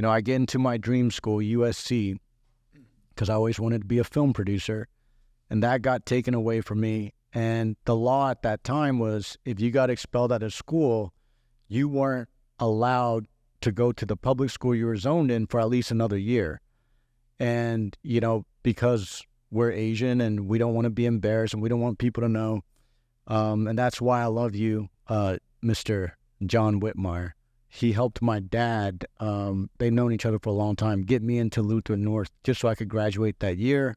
[SPEAKER 4] I get into my dream school, USC, because I always wanted to be a film producer. And that got taken away from me. And the law at that time was if you got expelled out of school, you weren't allowed to go to the public school you were zoned in for at least another year. And, because we're Asian and we don't want to be embarrassed and we don't want people to know. And that's why I love you, Mr. John Whitmire. He helped my dad. They've known each other for a long time, get me into Lutheran North just so I could graduate that year.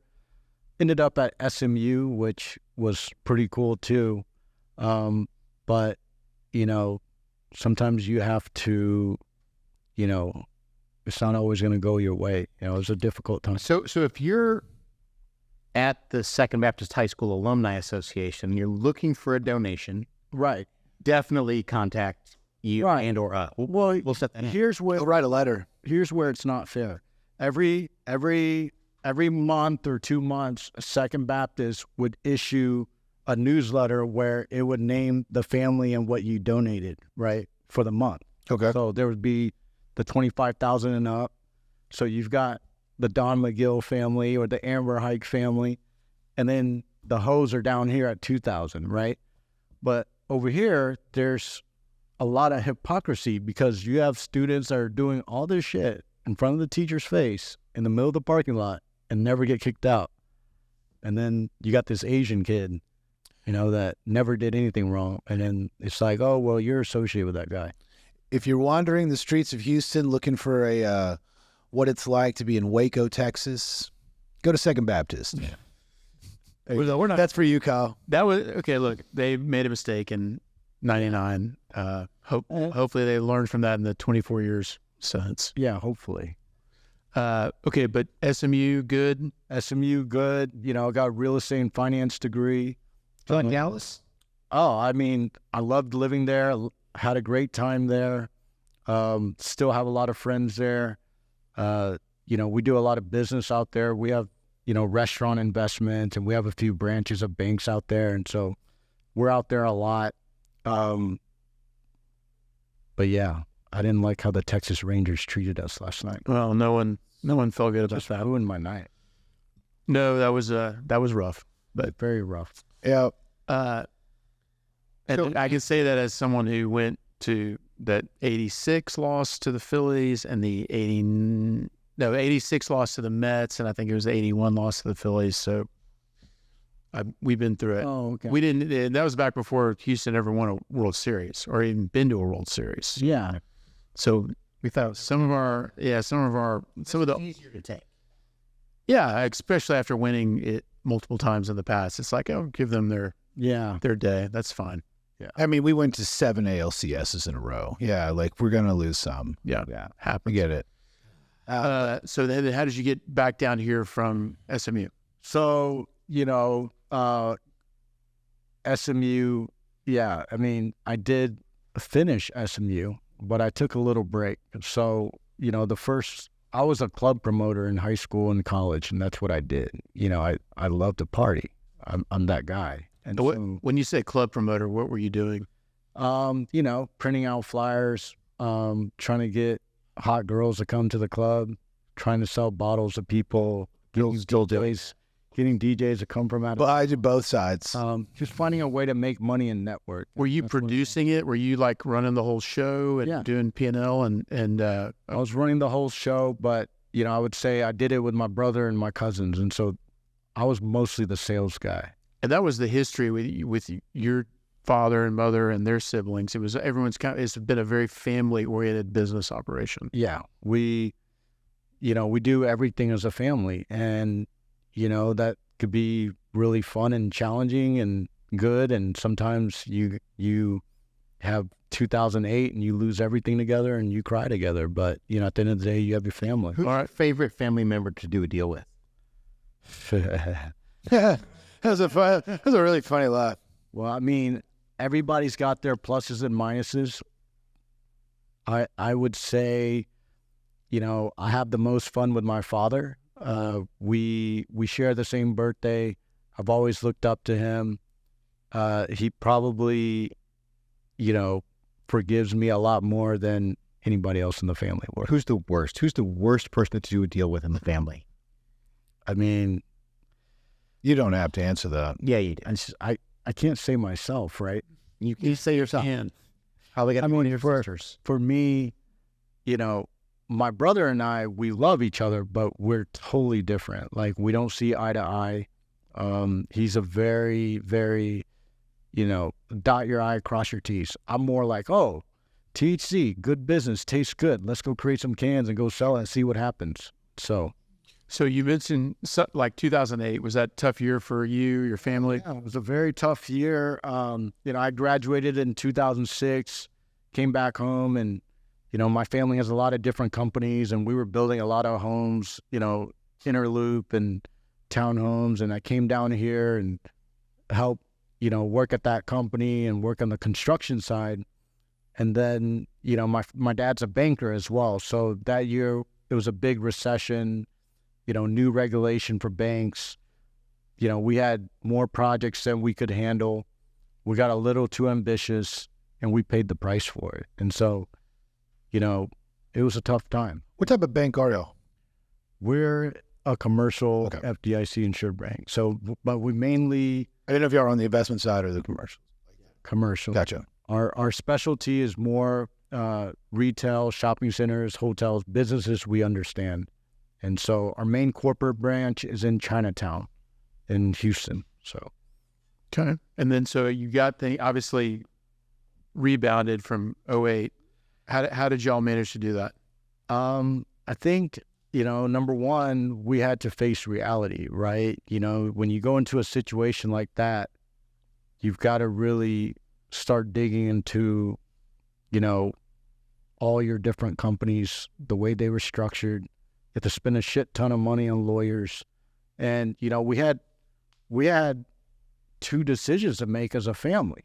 [SPEAKER 4] Ended up at SMU, which was pretty cool too. But, sometimes you have to, it's not always going to go your way. It was a difficult time.
[SPEAKER 2] So if you're at the Second Baptist High School Alumni Association, and you're looking for a donation,
[SPEAKER 4] Right.
[SPEAKER 2] definitely contact you and or us. We'll set that up.
[SPEAKER 4] Here's where
[SPEAKER 3] I'll write a letter.
[SPEAKER 4] Here's where it's not fair. Every month or 2 months, Second Baptist would issue a newsletter where it would name the family and what you donated, right, for the month.
[SPEAKER 3] Okay.
[SPEAKER 4] So there would be the 25,000 and up. So you've got the Don McGill family or the Amber Hike family, and then the Hobz are down here at 2,000, right? But over here, there's a lot of hypocrisy because you have students that are doing all this shit in front of the teacher's face in the middle of the parking lot and never get kicked out. And then you got this Asian kid, that never did anything wrong. And then it's like, oh, well, you're associated with that guy.
[SPEAKER 3] If you're wandering the streets of Houston looking for what it's like to be in Waco, Texas, go to Second Baptist. Yeah.
[SPEAKER 1] We're not.
[SPEAKER 3] That's for you, Kyle.
[SPEAKER 1] That was okay. Look, they made a mistake in '99. Hopefully, they learned from that in the 24 years since.
[SPEAKER 4] Yeah, hopefully.
[SPEAKER 1] Okay, but SMU good.
[SPEAKER 4] SMU good. I got a real estate and finance degree.
[SPEAKER 2] Do you like Dallas?
[SPEAKER 4] Oh, I mean, I loved living there. Had a great time there. Still have a lot of friends there. We do a lot of business out there. We have, restaurant investment, and we have a few branches of banks out there. And so we're out there a lot. But yeah, I didn't like how the Texas Rangers treated us last night.
[SPEAKER 1] Well, no one felt good about
[SPEAKER 4] Just
[SPEAKER 1] that.
[SPEAKER 4] ruined my night.
[SPEAKER 1] No, that was rough.
[SPEAKER 4] But very rough.
[SPEAKER 3] Yeah.
[SPEAKER 1] And I can say that as someone who went to that 86 loss to the Phillies and the 86 loss to the Mets, and I think it was the 81 loss to the Phillies. So we've been through it.
[SPEAKER 4] Oh, okay.
[SPEAKER 1] We didn't. And that was back before Houston ever won a World Series or even been to a World Series.
[SPEAKER 4] Yeah.
[SPEAKER 1] So we thought some of the
[SPEAKER 2] Easier to take.
[SPEAKER 1] yeah, especially after winning it multiple times in the past, it's like, oh, give them their day. That's fine.
[SPEAKER 3] Yeah. I mean, we went to 7 ALCSs in a row. Yeah, like we're gonna lose some.
[SPEAKER 1] Yeah,
[SPEAKER 3] I
[SPEAKER 1] happens.
[SPEAKER 3] get it.
[SPEAKER 1] So then, how did you get back down here from SMU?
[SPEAKER 4] So, SMU, yeah, I mean, I did finish SMU, but I took a little break. So, I was a club promoter in high school and college, and that's what I did. I love to party. I'm that guy. And
[SPEAKER 1] When you say club promoter, what were you doing?
[SPEAKER 4] Printing out flyers, trying to get hot girls to come to the club, trying to sell bottles to people, getting DJs to come from out
[SPEAKER 3] But
[SPEAKER 4] of
[SPEAKER 3] I did both sides.
[SPEAKER 4] just finding a way to make money and network.
[SPEAKER 1] Were you
[SPEAKER 4] That's what-
[SPEAKER 1] producing it? Were you like running the whole show and
[SPEAKER 4] Yeah.
[SPEAKER 1] doing P&L and
[SPEAKER 4] I was running the whole show, but I would say I did it with my brother and my cousins, and so I was mostly the sales guy.
[SPEAKER 1] that was the history with your father and mother and their siblings. It was it's been a very family oriented business operation.
[SPEAKER 4] Yeah, we do everything as a family, and that could be really fun and challenging and good, and sometimes you have 2008 and you lose everything together and you cry together, but at the end of the day you have your family.
[SPEAKER 2] Who's your favorite family member to do a deal with?
[SPEAKER 3] That was a really funny laugh.
[SPEAKER 4] Well, I mean, everybody's got their pluses and minuses. I would say, I have the most fun with my father. We share the same birthday. I've always looked up to him. He probably, forgives me a lot more than anybody else in the family would.
[SPEAKER 2] Who's the worst? Who's the worst person to do a deal with in the family?
[SPEAKER 4] I mean,
[SPEAKER 3] You don't have to answer that.
[SPEAKER 2] Yeah, you do.
[SPEAKER 4] I can't say myself, right?
[SPEAKER 2] You say yourself.
[SPEAKER 1] And
[SPEAKER 2] Probably got
[SPEAKER 4] I mean,
[SPEAKER 2] your sisters.
[SPEAKER 4] For me, my brother and I, we love each other, but we're totally different. Like, we don't see eye to eye. He's a very, very, dot your I, cross your T's. I'm more like, oh, THC, good business, tastes good. Let's go create some cans and go sell it and see what happens. So
[SPEAKER 1] you mentioned like 2008. Was that a tough year for you, your family?
[SPEAKER 4] yeah, it was a very tough year. I graduated in 2006, came back home, and my family has a lot of different companies, and we were building a lot of homes, Interloop and townhomes, and I came down here and helped, work at that company and work on the construction side. And then, my dad's a banker as well. So that year it was a big recession, new regulation for banks. We had more projects than we could handle. We got a little too ambitious, and we paid the price for it. And so, it was a tough time.
[SPEAKER 3] What type of bank are you?
[SPEAKER 4] We're a commercial
[SPEAKER 3] Okay.
[SPEAKER 4] FDIC insured bank. So, but we mainly
[SPEAKER 3] I didn't know if you are on the investment side or the commercial.
[SPEAKER 4] commercial.
[SPEAKER 3] Gotcha.
[SPEAKER 4] Our specialty is more retail, shopping centers, hotels, businesses we understand. And so our main corporate branch is in Chinatown in Houston. So
[SPEAKER 1] Okay. And then so you got obviously rebounded from '08. How did y'all manage to do that?
[SPEAKER 4] I think, number one, we had to face reality, right? When you go into a situation like that, you've got to really start digging into, all your different companies, the way they were structured. You have to spend a shit ton of money on lawyers. And, we had two decisions to make as a family.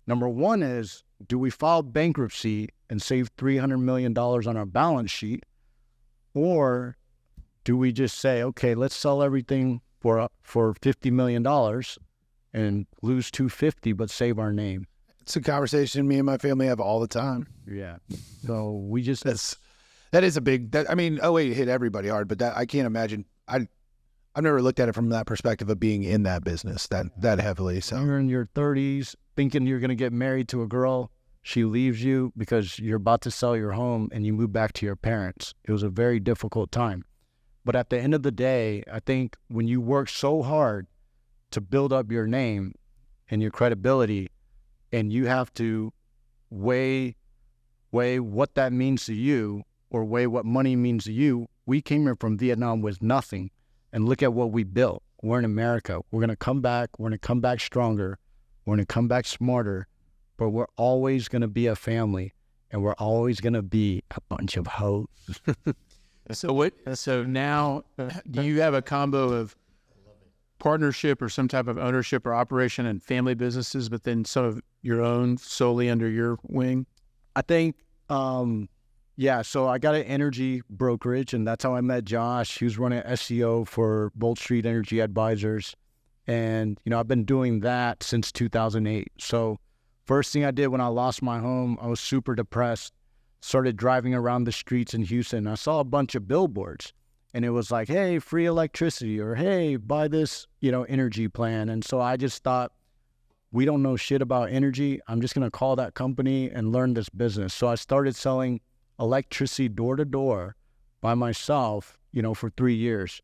[SPEAKER 4] Number one is, do we file bankruptcy and save $300 million on our balance sheet? Or do we just say, okay, let's sell everything for $50 million and lose $250, but save our name?
[SPEAKER 3] It's a conversation me and my family have all the time.
[SPEAKER 4] Yeah. So we just,
[SPEAKER 3] That is a big. I mean, '08 hit everybody hard, but I can't imagine. I've never looked at it from that perspective of being in that business that heavily. So
[SPEAKER 4] you're in your 30s thinking you're going to get married to a girl. She leaves you because you're about to sell your home and you move back to your parents. It was a very difficult time. But at the end of the day, I think when you work so hard to build up your name and your credibility, and you have to weigh what that means to you or weigh what money means to you. We came here from Vietnam with nothing, and look at what we built. We're in America. We're going to come back. We're going to come back stronger. We're going to come back smarter, but we're always going to be a family, and we're always going to be a bunch of hoes.
[SPEAKER 1] So now, do you have a combo of partnership or some type of ownership or operation and family businesses, but then some of your own solely under your wing?
[SPEAKER 4] I think, so I got an energy brokerage, and that's how I met Josh. He was running SEO for Bolt Street Energy Advisors. And, I've been doing that since 2008. So first thing I did when I lost my home, I was super depressed, started driving around the streets in Houston. I saw a bunch of billboards, and it was like, hey, free electricity, or hey, buy this, energy plan. And so I just thought, we don't know shit about energy. I'm just going to call that company and learn this business. So I started selling electricity door to door by myself, for 3 years.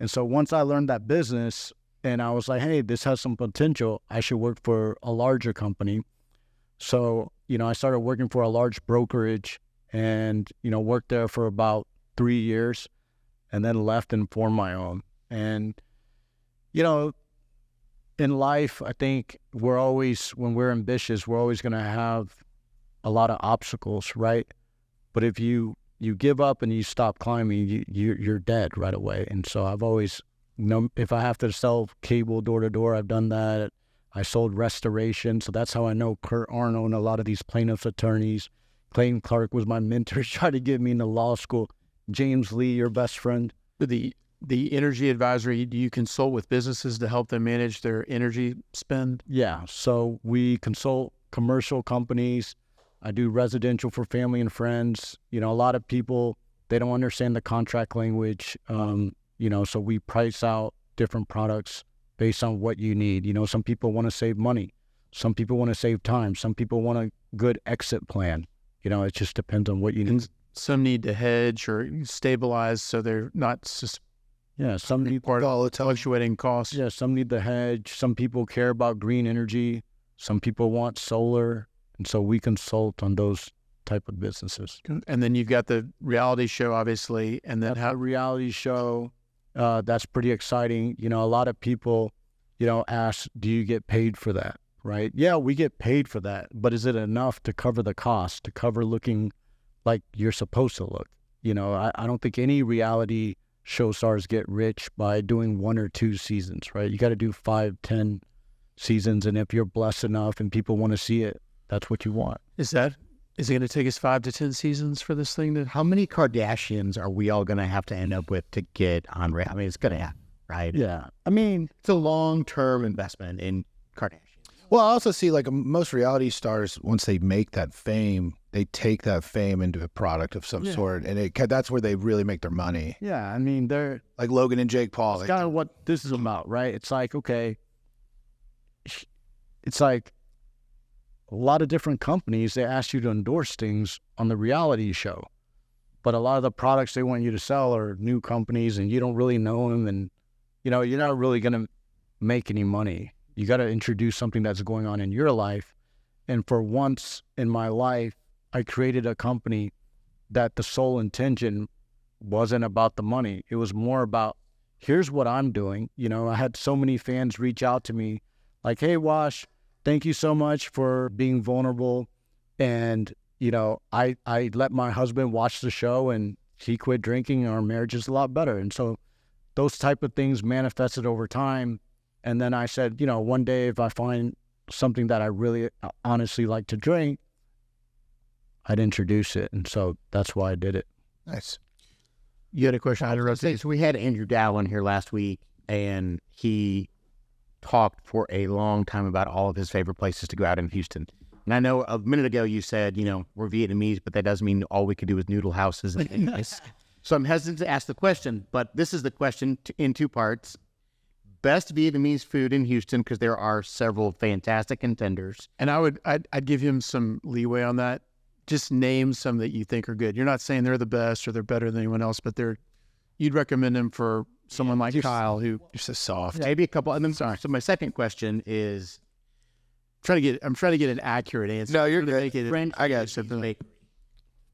[SPEAKER 4] And so once I learned that business and I was like, hey, this has some potential, I should work for a larger company. So, I started working for a large brokerage and, worked there for about 3 years and then left and formed my own. And, in life, I think when we're ambitious, we're always going to have a lot of obstacles, right? But if you give up and you stop climbing, you're dead right away. And so I've always, if I have to sell cable door to door, I've done that. I sold restoration. So that's how I know Kurt Arnold and a lot of these plaintiffs' attorneys. Clayton Clark was my mentor, tried to get me into law school. James Lee, your best friend.
[SPEAKER 1] The energy advisory, do you consult with businesses to help them manage their energy spend?
[SPEAKER 4] Yeah. So we consult commercial companies. I do residential for family and friends. A lot of people, they don't understand the contract language. So we price out different products based on what you need. Some people want to save money. Some people want to save time. Some people want a good exit plan. It just depends on what you need.
[SPEAKER 1] Some need to hedge or stabilize so they're not just
[SPEAKER 4] some need
[SPEAKER 1] part of fluctuating costs.
[SPEAKER 4] Yeah, some need the hedge. Some people care about green energy. Some people want solar. And so we consult on those type of businesses.
[SPEAKER 1] And then you've got the reality show, obviously, and then
[SPEAKER 4] how reality show, that's pretty exciting. A lot of people, ask, do you get paid for that? Right? Yeah, we get paid for that. But is it enough to cover the cost, to cover looking like you're supposed to look? I don't think any reality show stars get rich by doing 1 or 2 seasons, right? You got to do 5, 10 seasons. And if you're blessed enough and people want to see it, that's what you want.
[SPEAKER 1] Is it going to take us 5 to 10 seasons for this thing?
[SPEAKER 2] How many Kardashians are we all going to have to end up with to get on? I mean, it's going to happen, right?
[SPEAKER 4] Yeah. I mean,
[SPEAKER 2] it's a long-term investment in Kardashians.
[SPEAKER 3] Well, I also see like most reality stars, once they make that fame, they take that fame into a product of some sort, and that's where they really make their money.
[SPEAKER 4] Yeah, I mean, they're
[SPEAKER 3] like Logan and Jake Paul.
[SPEAKER 4] It's kind of what this is about, right? It's like, okay, it's like a lot of different companies, they ask you to endorse things on the reality show, but a lot of the products they want you to sell are new companies, and you don't really know them, and you're not really going to make any money. You got to introduce something that's going on in your life. And for once in my life, I created a company that the sole intention wasn't about the money. It was more about, here's what I'm doing. I had so many fans reach out to me like, hey, Wash, thank you so much for being vulnerable. And, I let my husband watch the show and he quit drinking and our marriage is a lot better. And so those type of things manifested over time. And then I said, one day if I find something that I really honestly like to drink, I'd introduce it. And so that's why I did it.
[SPEAKER 3] Nice.
[SPEAKER 1] You had a question?
[SPEAKER 2] So we had Andrew Dowling here last week, and he talked for a long time about all of his favorite places to go out in Houston. And I know a minute ago you said, we're Vietnamese, but that doesn't mean all we could do is noodle houses. So I'm hesitant to ask the question, but this is the question in 2 parts. Best Vietnamese food in Houston, because there are several fantastic contenders.
[SPEAKER 1] And I'd give him some leeway on that. Just name some that you think are good. You're not saying they're the best or they're better than anyone else, but you'd recommend them for someone like Kyle, who
[SPEAKER 3] you're so soft.
[SPEAKER 2] Maybe a couple. And then sorry. So my second question is,
[SPEAKER 1] I'm trying to get an accurate answer.
[SPEAKER 3] No, you're good.
[SPEAKER 2] I got something.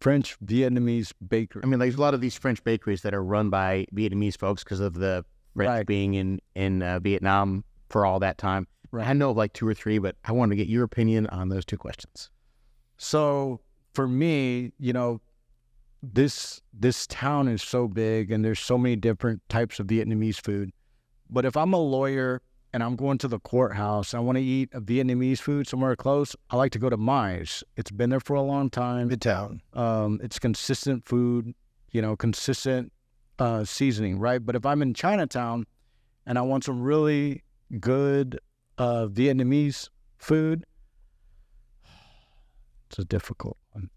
[SPEAKER 4] French Vietnamese bakery.
[SPEAKER 2] I mean, there's a lot of these French bakeries that are run by Vietnamese folks because of the French being in Vietnam for all that time. Right. I know of like 2 or 3, but I wanted to get your opinion on those 2 questions.
[SPEAKER 4] So for me, this town is so big and there's so many different types of Vietnamese food. But if I'm a lawyer and I'm going to the courthouse and I want to eat a Vietnamese food somewhere close, I like to go to Mai's. It's been there for a long time.
[SPEAKER 3] Midtown.
[SPEAKER 4] It's consistent food, consistent seasoning, right? But if I'm in Chinatown and I want some really good Vietnamese food, it's a difficult one.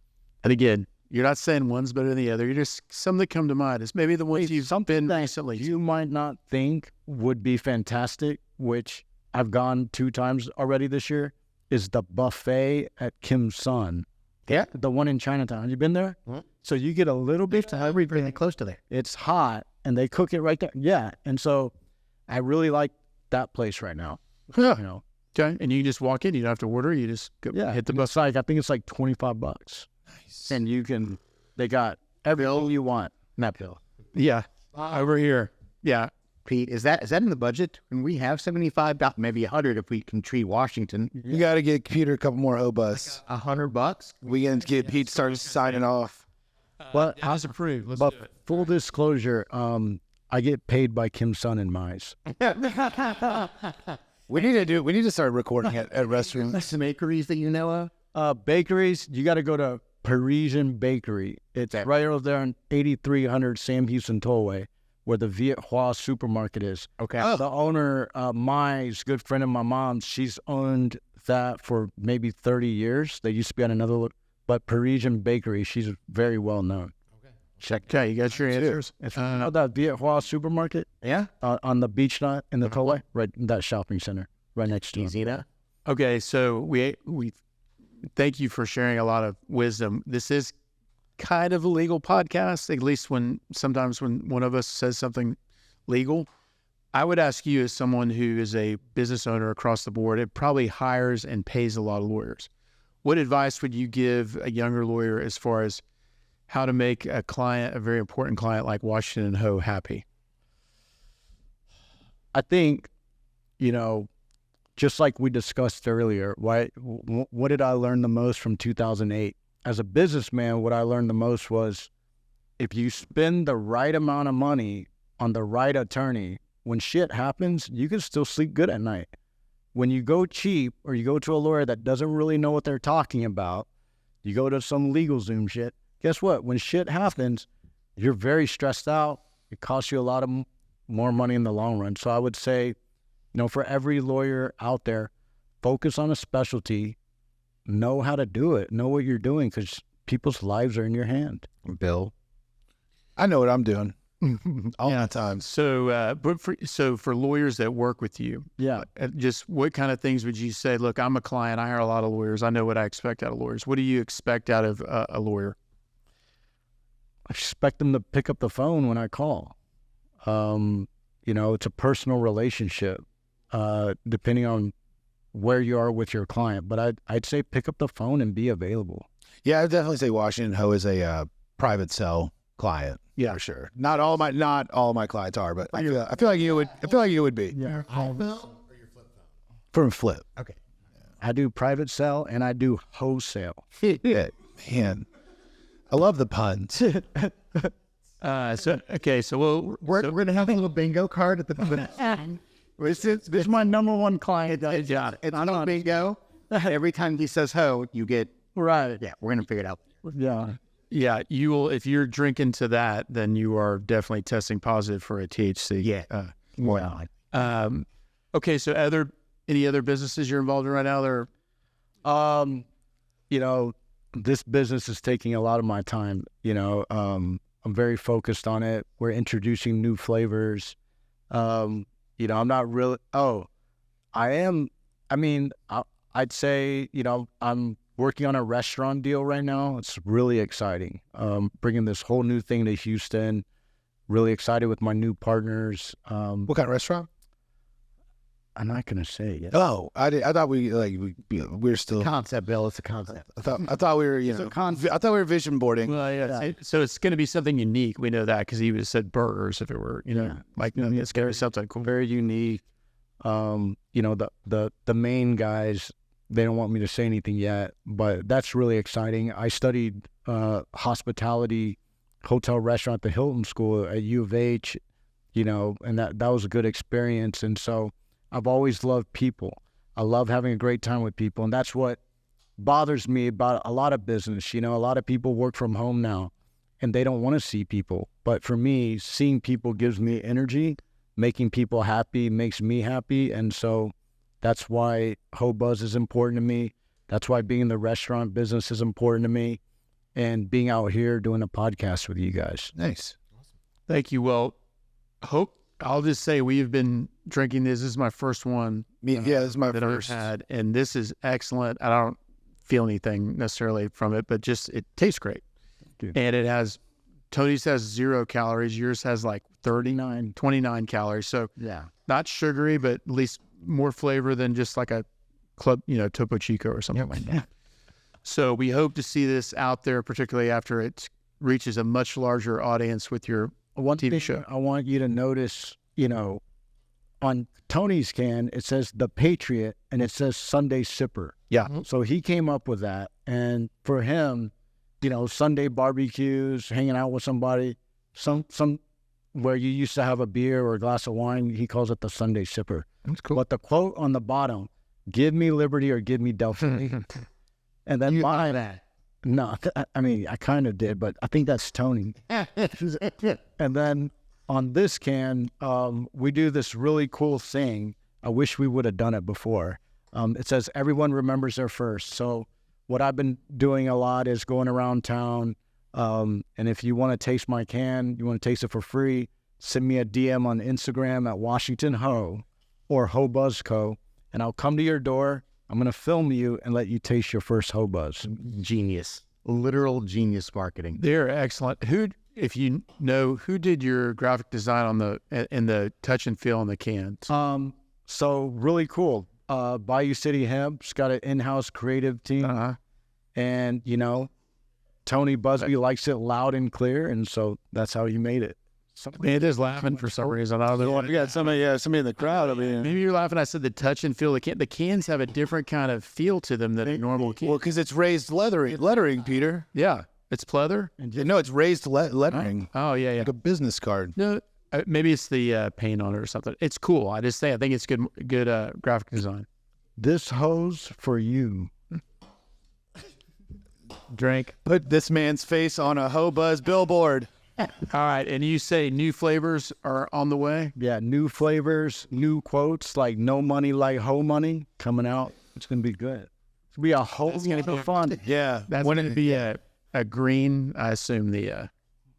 [SPEAKER 1] And again, You're not saying one's better than the other. You're just some that come to mind. It's maybe the ones you've been
[SPEAKER 4] that
[SPEAKER 1] recently.
[SPEAKER 4] you might not think would be fantastic, which I've gone 2 times already this year, is the buffet at Kim Sun.
[SPEAKER 2] Yeah.
[SPEAKER 4] The one in Chinatown. Have you been there?
[SPEAKER 2] Mhm.
[SPEAKER 4] So you get a little bit.
[SPEAKER 2] Really close to there.
[SPEAKER 4] It's hot, and they cook it right there. Yeah, and so I really like that place right now.
[SPEAKER 1] Yeah.
[SPEAKER 4] You know,
[SPEAKER 1] Okay. And you can just walk in. You don't have to order. You just go hit the bus.
[SPEAKER 4] It's like, I think it's like $25. Nice. And they got everything you want.
[SPEAKER 2] Not Bill.
[SPEAKER 1] Yeah. Over here. Yeah.
[SPEAKER 2] Pete, is that in the budget? Can we have $75, maybe $100 if we can treat Washington?
[SPEAKER 3] You got to get Peter a couple more Hobz.
[SPEAKER 2] $100?
[SPEAKER 3] We can get Pete started signing off.
[SPEAKER 4] But
[SPEAKER 1] How's approved? Let's
[SPEAKER 4] but
[SPEAKER 1] do it.
[SPEAKER 4] full disclosure, I get paid by Kim Sun and Mize.
[SPEAKER 3] We need to start recording at restaurants.
[SPEAKER 2] Some bakeries that you know of?
[SPEAKER 4] Bakeries, you got to go to Parisian Bakery. It's right over there on 8300 Sam Houston Tollway, where the Viet Hoa supermarket is.
[SPEAKER 2] Okay.
[SPEAKER 3] Oh.
[SPEAKER 4] The owner, Mai's, good friend of my mom's, she's owned that for maybe 30 years. They used to be on another, but Parisian Bakery, she's very well known.
[SPEAKER 1] Okay. You got your answers.
[SPEAKER 4] It's that Viet Hoa supermarket
[SPEAKER 2] Yeah?
[SPEAKER 4] on the beach lot in the Tollway, right in that shopping center, right next to it.
[SPEAKER 2] Easy enough.
[SPEAKER 1] Okay. So we thank you for sharing a lot of wisdom. This is kind of a legal podcast, at least sometimes when one of us says something legal. I would ask you, as someone who is a business owner across the board, it probably hires and pays a lot of lawyers. What advice would you give a younger lawyer as far as how to make a client, a very important client like Washington Ho, happy?
[SPEAKER 4] I think, just like we discussed earlier, what did I learn the most from 2008? As a businessman, what I learned the most was if you spend the right amount of money on the right attorney, when shit happens, you can still sleep good at night. When you go cheap or you go to a lawyer that doesn't really know what they're talking about, you go to some LegalZoom shit, guess what? When shit happens, you're very stressed out. It costs you a lot of more money in the long run. So I would say, for every lawyer out there, focus on a specialty, know how to do it, know what you're doing, because people's lives are in your hand.
[SPEAKER 2] Bill?
[SPEAKER 3] I know what I'm doing all the time.
[SPEAKER 1] So, for lawyers that work with you,
[SPEAKER 4] Yeah.
[SPEAKER 1] just what kind of things would you say? Look, I'm a client. I hire a lot of lawyers. I know what I expect out of lawyers. What do you expect out of a lawyer?
[SPEAKER 4] I expect them to pick up the phone when I call. It's a personal relationship, depending on where you are with your client. But I'd say pick up the phone and be available.
[SPEAKER 3] Yeah, I'd definitely say Washington Ho is a private sell client. Yeah, for sure. Not all my clients are, but I feel like you would. I feel like you would be.
[SPEAKER 4] Yeah.
[SPEAKER 3] From Flip.
[SPEAKER 2] Okay.
[SPEAKER 4] I do private sell and I do wholesale.
[SPEAKER 3] Yeah, man. I love the puns.
[SPEAKER 1] So
[SPEAKER 2] We're going to have a little bingo card at the end.
[SPEAKER 4] This is my number one client.
[SPEAKER 2] It's not bingo. Every time he says ho, you get,
[SPEAKER 4] Right.
[SPEAKER 2] yeah, we're going to figure it out.
[SPEAKER 4] Yeah.
[SPEAKER 1] yeah, you will. If you're drinking to that, then you are definitely testing positive for a THC.
[SPEAKER 2] Yeah.
[SPEAKER 4] Wow.
[SPEAKER 1] Okay. So any other businesses you're involved in right now?
[SPEAKER 4] This business is taking a lot of my time. I'm very focused on it. We're introducing new flavors. I'm not really. I am. I mean, I'd say, I'm working on a restaurant deal right now. It's really exciting. Bringing this whole new thing to Houston. Really excited with my new partners.
[SPEAKER 3] What kind of restaurant?
[SPEAKER 4] I'm not gonna say it yet.
[SPEAKER 3] Oh, I thought we're still.
[SPEAKER 2] Concept, Bill. It's a concept.
[SPEAKER 3] I thought we were, I thought we were vision boarding.
[SPEAKER 1] Well, yeah. So it's going to be something unique. We know that because he would have said burgers if it were, it's going to be something cool.
[SPEAKER 4] Very unique. The main guys, they don't want me to say anything yet, but that's really exciting. I studied hospitality, hotel restaurant at the Hilton School at U of H, and that was a good experience. And so I've always loved people. I love having a great time with people. And that's what bothers me about a lot of business. A lot of people work from home now and they don't want to see people. But for me, seeing people gives me energy. Making people happy makes me happy. And so that's why Hobz is important to me. That's why being in the restaurant business is important to me. and being out here doing a podcast with you guys.
[SPEAKER 3] Nice.
[SPEAKER 1] Thank you. Well, I'll just say we've been drinking this. This is my first one
[SPEAKER 3] Yeah, this is my
[SPEAKER 1] that
[SPEAKER 3] first.
[SPEAKER 1] I've had, and this is excellent. I don't feel anything necessarily from it, but just it tastes great.
[SPEAKER 4] Dude.
[SPEAKER 1] And it has, Tony's has 0 calories. Yours has like 29 calories. So
[SPEAKER 4] Yeah.
[SPEAKER 1] not sugary, but at least more flavor than just like a club, Topo Chico or something like that. So we hope to see this out there, particularly after it reaches a much larger audience with your
[SPEAKER 4] One
[SPEAKER 1] TV
[SPEAKER 4] thing
[SPEAKER 1] show.
[SPEAKER 4] I want you to notice, on Tony's can, it says The Patriot and it says Sunday Sipper.
[SPEAKER 1] Yeah.
[SPEAKER 4] So he came up with that. And for him, Sunday barbecues, hanging out with somebody, some where you used to have a beer or a glass of wine, he calls it the Sunday Sipper.
[SPEAKER 1] That's cool.
[SPEAKER 4] But the quote on the bottom, give me liberty or give me Delta. And then mine, no, I mean, I kind of did, but I think that's Tony. And then on this can, we do this really cool thing. I wish we would have done it before. It says everyone remembers their first. So what I've been doing a lot is going around town. And if you want to taste my can, you want to taste it for free, send me a DM on Instagram at Washington Ho or Hobz Co. And I'll come to your door. I'm going to film you and let you taste your first Hobz.
[SPEAKER 2] Genius. Literal genius marketing.
[SPEAKER 1] They're excellent. If you know, who did your graphic design in the touch and feel on the cans?
[SPEAKER 4] So really cool. Bayou City Hemp's got an in-house creative team.
[SPEAKER 1] Uh-huh.
[SPEAKER 4] And, Tony Buzbee likes it loud and clear. And so that's how you made it.
[SPEAKER 1] Man, it is laughing for some reason. I don't know.
[SPEAKER 3] We got somebody in the crowd. I mean,
[SPEAKER 1] Maybe you're laughing. I said the touch and feel. The cans have a different kind of feel to them than a normal can.
[SPEAKER 3] well, because it's raised lettering, Peter.
[SPEAKER 1] Yeah, it's pleather.
[SPEAKER 3] No, it's raised lettering,
[SPEAKER 1] Oh yeah, yeah.
[SPEAKER 3] like a business card.
[SPEAKER 1] No, maybe it's the paint on it or something. It's cool. I think it's good graphic design.
[SPEAKER 4] This hose for you.
[SPEAKER 1] Drink.
[SPEAKER 3] Put this man's face on a Hobz billboard.
[SPEAKER 1] All right, and you say new flavors are on the way.
[SPEAKER 4] Yeah, new flavors, new quotes, like no money like ho money coming out. It's going to be good. It's going to be a whole lot of fun.
[SPEAKER 3] Yeah,
[SPEAKER 1] That's going to be a green. I assume the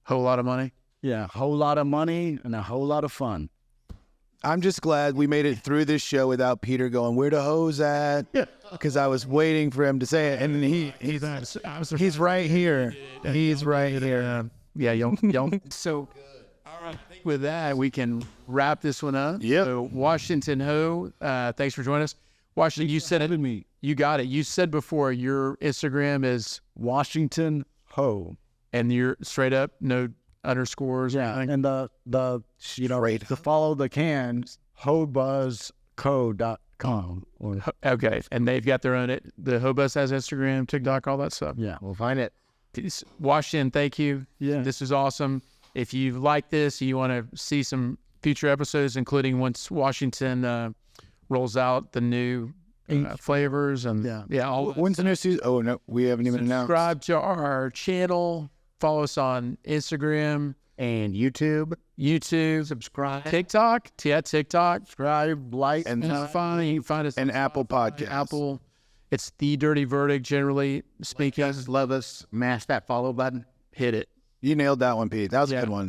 [SPEAKER 1] whole lot of money.
[SPEAKER 4] Yeah, a whole lot of money and a whole lot of fun.
[SPEAKER 3] I'm just glad we made it through this show without Peter going, "Where the hose at?" Because I was waiting for him to say it, and he's right here. He's right here.
[SPEAKER 1] Yeah, y'all. So, all right. I think with that, we can wrap this one up.
[SPEAKER 3] Yep.
[SPEAKER 1] So, Washington Ho, thanks for joining us. Washington, you said it.
[SPEAKER 4] Me.
[SPEAKER 1] You got it. You said before your Instagram is,
[SPEAKER 4] Washington Ho.
[SPEAKER 1] and you're straight up, no underscores. or
[SPEAKER 4] Yeah,
[SPEAKER 1] anything?
[SPEAKER 4] and the to follow the can, hobuzco.com. Or,
[SPEAKER 1] Okay, and they've got their own. The Hobz has Instagram, TikTok, all that stuff.
[SPEAKER 4] yeah.
[SPEAKER 2] We'll find it.
[SPEAKER 1] Washington, thank you.
[SPEAKER 4] Yeah.
[SPEAKER 1] This is awesome. If you like this, you want to see some future episodes, including once Washington rolls out the new flavors and all.
[SPEAKER 3] When's the new season? Oh no, we haven't even announced.
[SPEAKER 1] Subscribe to our channel. Follow us on Instagram,
[SPEAKER 2] And YouTube.
[SPEAKER 1] subscribe, TikTok. Yeah, TikTok.
[SPEAKER 4] Subscribe, like,
[SPEAKER 3] And
[SPEAKER 1] You can find us
[SPEAKER 3] and Apple Podcasts.
[SPEAKER 1] Apple. It's The Dirty Verdict. Generally speaking,
[SPEAKER 2] Love us. Mash that follow button.
[SPEAKER 1] hit it.
[SPEAKER 3] You nailed that one, Pete. That was a good one.